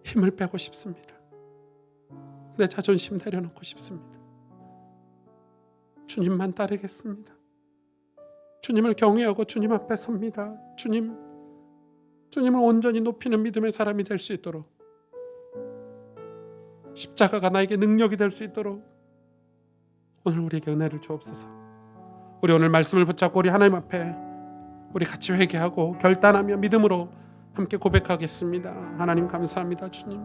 힘을 빼고 싶습니다. 내 자존심 내려놓고 싶습니다. 주님만 따르겠습니다. 주님을 경외하고 주님 앞에 섭니다. 주님을 온전히 높이는 믿음의 사람이 될 수 있도록, 십자가가 나에게 능력이 될 수 있도록 오늘 우리에게 은혜를 주옵소서. 우리 오늘 말씀을 붙잡고 우리 하나님 앞에 우리 같이 회개하고 결단하며 믿음으로 함께 고백하겠습니다. 하나님 감사합니다. 주님,